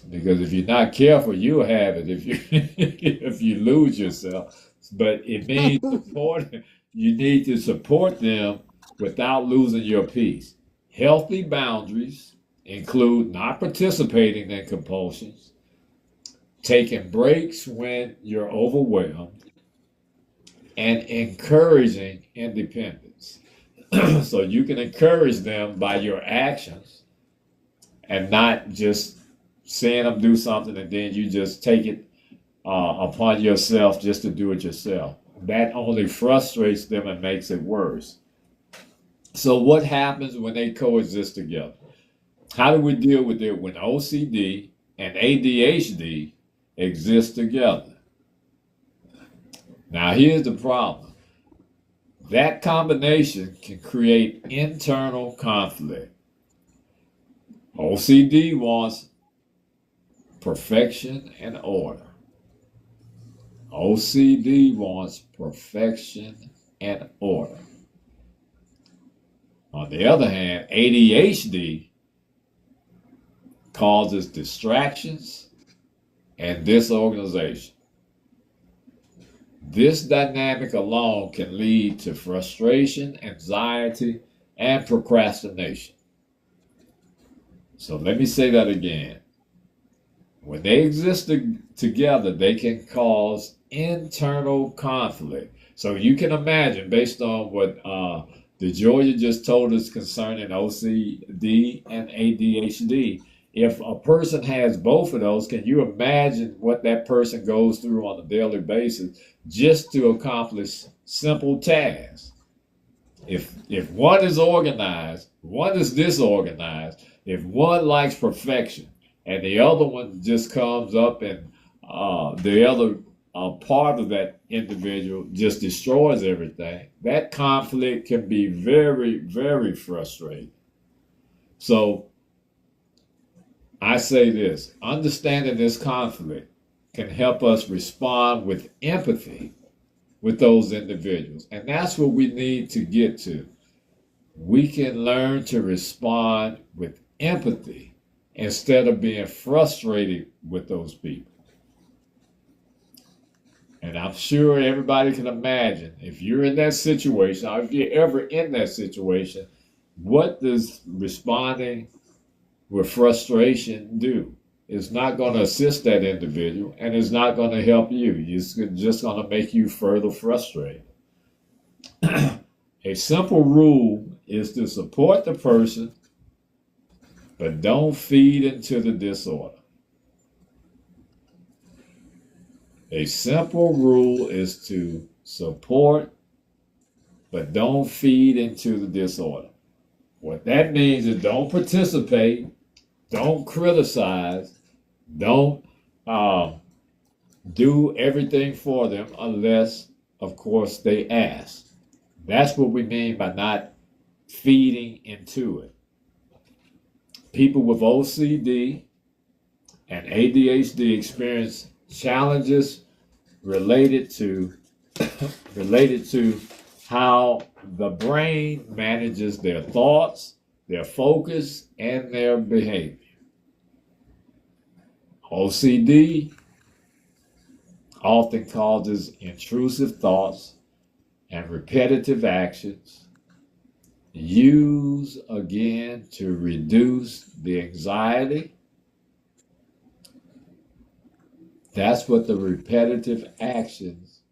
Because if you're not careful, you'll have it if you if you lose yourself. But it means supporting. You need to support them without losing your peace. Healthy boundaries include not participating in compulsions, taking breaks when you're overwhelmed, and encouraging independence. So you can encourage them by your actions, and not just seeing them do something and then you just take it upon yourself just to do it yourself. That only frustrates them and makes it worse. So, what happens when they coexist together? How do we deal with it when OCD and ADHD exist together? Now, here's the problem: that combination can create internal conflict. OCD wants perfection and order. OCD wants perfection and order. On the other hand, ADHD causes distractions and disorganization. This dynamic alone can lead to frustration, anxiety, and procrastination. So let me say that again. When they exist together, they can cause internal conflict. So you can imagine, based on what DeGeorgia just told us concerning OCD and ADHD, if a person has both of those, can you imagine what that person goes through on a daily basis just to accomplish simple tasks? If one is organized, one is disorganized. If one likes perfection, and the other one just comes up and the other part of that individual just destroys everything, that conflict can be very, very frustrating. So I say this: understanding this conflict can help us respond with empathy with those individuals, and that's what we need to get to. We can learn to respond with empathy instead of being frustrated with those people. And I'm sure everybody can imagine if you're in that situation, or if you're ever in that situation, what does responding with frustration do? It's not going to assist that individual and it's not going to help you. It's just going to make you further frustrated. A simple rule is to support the person, but don't feed into the disorder. A simple rule is to support, but don't feed into the disorder. What that means is don't participate, don't criticize, don't do everything for them unless, of course, they ask. That's what we mean by not feeding into it. People with OCD and ADHD experience challenges related to how the brain manages their thoughts, their focus, and their behavior. OCD often causes intrusive thoughts and repetitive actions, used again to reduce the anxiety. That's what the repetitive actions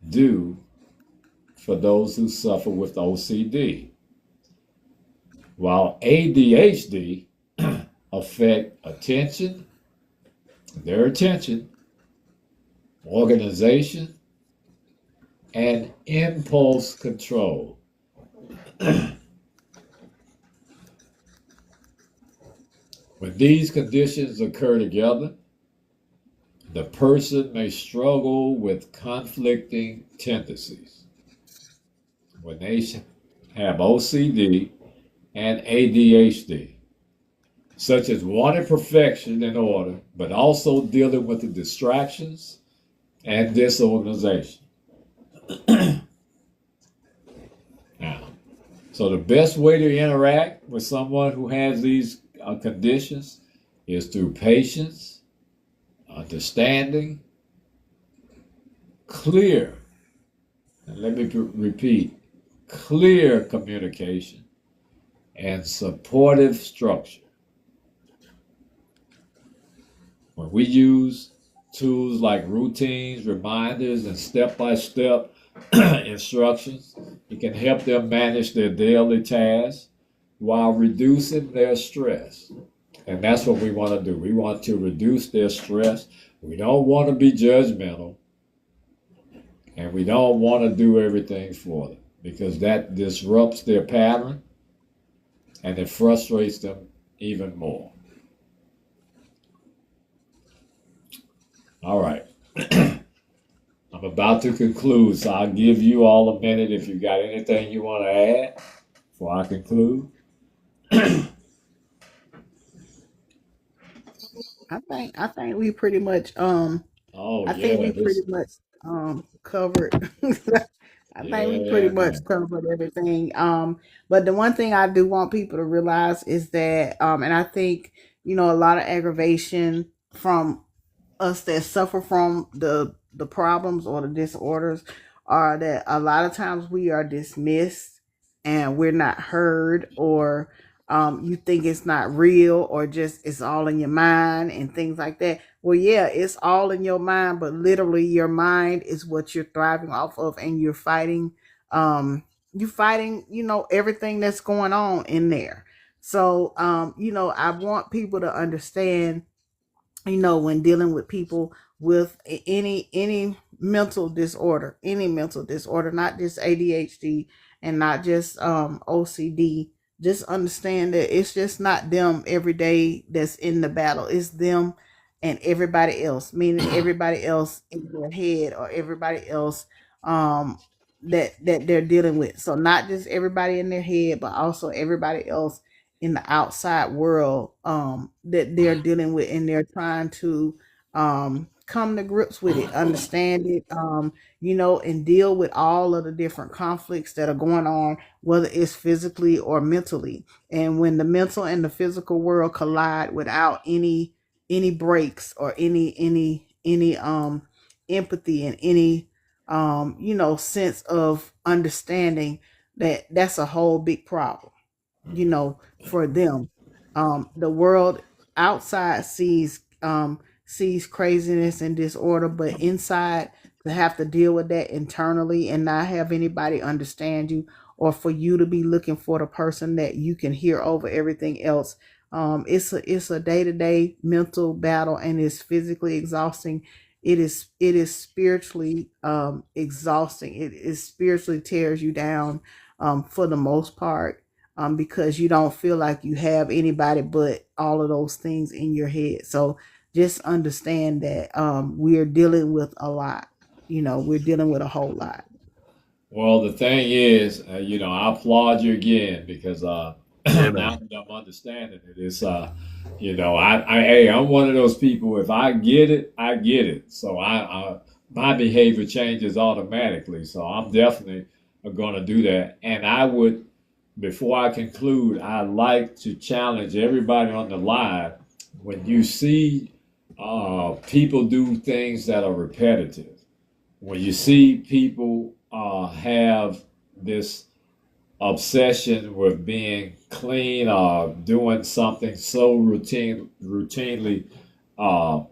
do for those who suffer with OCD. While ADHD affect attention, their attention, organization, and impulse control. When these conditions occur together, the person may struggle with conflicting tendencies. When they have OCD and ADHD, such as wanting perfection and order, but also dealing with the distractions and disorganization. Now, so the best way to interact with someone who has these conditions is through patience, understanding, clear, and let me repeat, clear communication, and supportive structure. When we use tools like routines, reminders, and step-by-step instructions, it can help them manage their daily tasks while reducing their stress. And that's what we want to do. We want to reduce their stress. We don't want to be judgmental. And we don't want to do everything for them because that disrupts their pattern and it frustrates them even more. All right. I'm about to conclude, so I'll give you all a minute if you got anything you want to add before I conclude. I think we pretty much Oh I think yeah, we pretty much covered I think we pretty yeah, much covered everything. But the one thing I do want people to realize is that and I think, a lot of aggravation from us that suffer from the problems or the disorders are that a lot of times we are dismissed and we're not heard, or you think it's not real, or just it's all in your mind and things like that. Well, yeah, it's all in your mind, but literally your mind is what you're thriving off of, and um you're fighting, everything that's going on in there. So I want people to understand, when dealing with people with any mental disorder, not just ADHD and not just OCD. Just understand that it's just not them every day that's in the battle. It's them and everybody else, meaning everybody else in their head, or everybody else um that they're dealing with. So not just everybody in their head, but also everybody else in the outside world that they're dealing with, and they're trying to come to grips with it, understand it, and deal with all of the different conflicts that are going on, whether it's physically or mentally. And when the mental and the physical world collide without any breaks or any empathy and any sense of understanding, that's a whole big problem, for them. The world outside sees craziness and disorder, but inside, to have to deal with that internally and not have anybody understand you, or for you to be looking for the person that you can hear over everything else. It's a day-to-day mental battle, and it's physically exhausting. It is spiritually exhausting. It spiritually tears you down, for the most part, because you don't feel like you have anybody but all of those things in your head. So just understand that we're dealing with a lot. We're dealing with a whole lot. Well, the thing is, I applaud you again because Yeah, now man. that I'm understanding it, it's hey, I'm one of those people. If I get it, I get it. So my behavior changes automatically. So I'm definitely going to do that. And I would, before I conclude, I'd like to challenge everybody on the live. When you see people do things that are repetitive, when you see people have this obsession with being clean or doing something so routinely uh,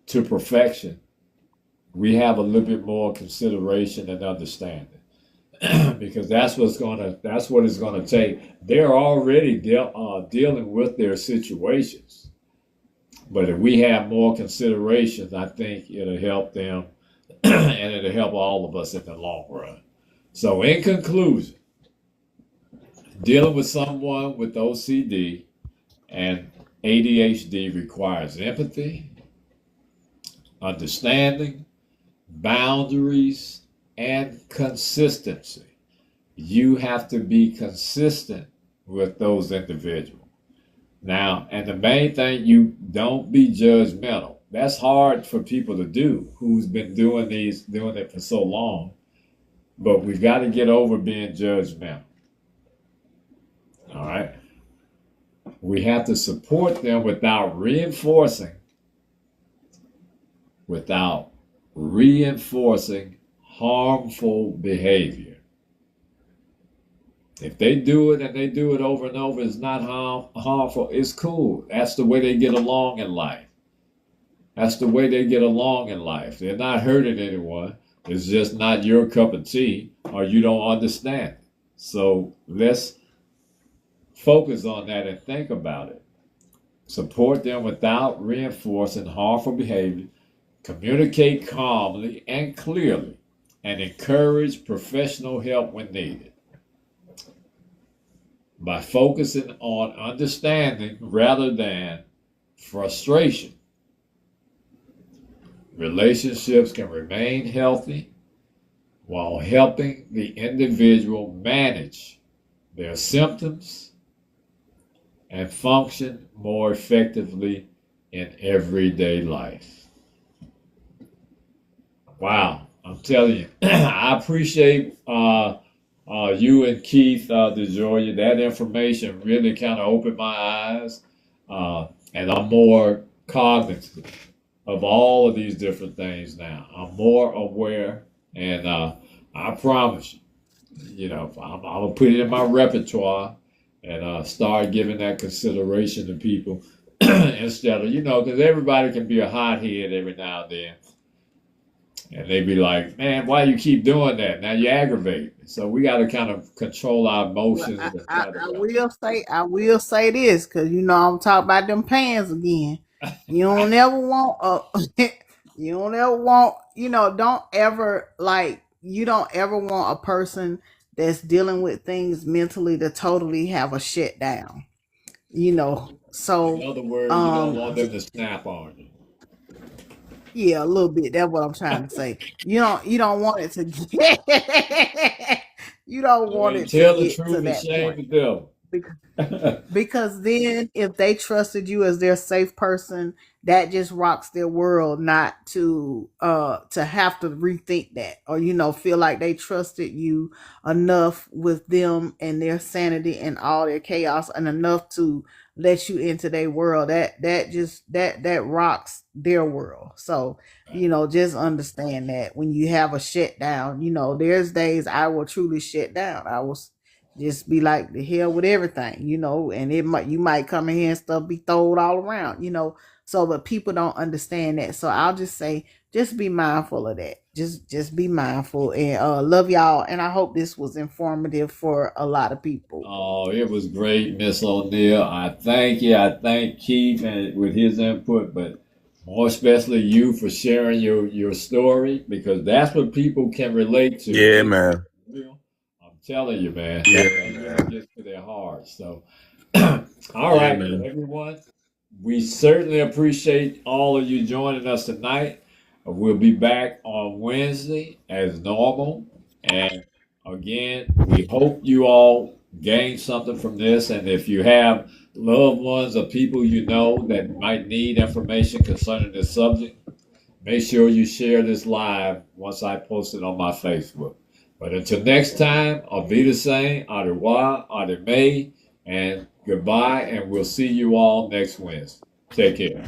to perfection, we have a little bit more consideration and understanding. Because that's what it's gonna take. They're already dealing with their situations, but if we have more considerations, I think it'll help them, and it'll help all of us in the long run. So, in conclusion, dealing with someone with OCD and ADHD requires empathy, understanding, boundaries, and consistency. You have to be consistent with those individuals. Now, and the main thing, you don't be judgmental. That's hard for people to do who's been doing it for so long. But we've got to get over being judgmental. All right. We have to support them without reinforcing harmful behavior. If they do it and they do it over and over, it's not harmful. It's cool. That's the way they get along in life. That's the way they get along in life. They're not hurting anyone. It's just not your cup of tea, or you don't understand it. So let's focus on that and think about it. Support them without reinforcing harmful behavior. Communicate calmly and clearly, and encourage professional help when needed. By focusing on understanding rather than frustration, relationships can remain healthy while helping the individual manage their symptoms and function more effectively in everyday life. Wow, I'm telling you, I appreciate you and Keith DeJoria. That information really kind of opened my eyes, and I'm more cognizant of all of these different things now. I'm more aware, and I promise you, I'm gonna put it in my repertoire and start giving that consideration to people instead of, because everybody can be a hothead every now and then. And they be like, man, why you keep doing that? Now you aggravate. So we got to kind of control our Well, emotions I, and I, try to. I will say this, because I'm talking about them pants again. You don't ever want you don't ever want, don't ever, like, you don't ever want a person that's dealing with things mentally to totally have a shut down. In So other words, you don't want them to snap on you. yeah, a little bit. That's what I'm trying to say. You don't want it to get you don't I want mean, it to tell the get to truth and that shame point. the devil. Because then if they trusted you as their safe person, that just rocks their world, not to have to rethink that, or feel like they trusted you enough with them and their sanity and all their chaos, and enough to let you into their world. That rocks their world. So just understand that when you have a shutdown, there's days I will truly shut down. I will just be like, the hell with everything, and you might come in here and stuff be thrown all around, so, but people don't understand that. So I'll just say, just be mindful of that. Just be mindful, and love y'all. And I hope this was informative for a lot of people. Oh, it was great, Miss O'Neill. I thank you. I thank Keith and with his input, but more especially you for sharing your story, because that's what people can relate to. Yeah, man. I'm telling you, man. Yeah, That man. really gets to their hearts. So, all Yeah, right, man. everyone. We certainly appreciate all of you joining us tonight. We'll be back on Wednesday as normal. And again, we hope you all gain something from this. And if you have loved ones or people you know that might need information concerning this subject, make sure you share this live once I post it on my Facebook. But until next time, I'll be the same. Au revoir, au revoir, and goodbye. And we'll see you all next Wednesday. Take care.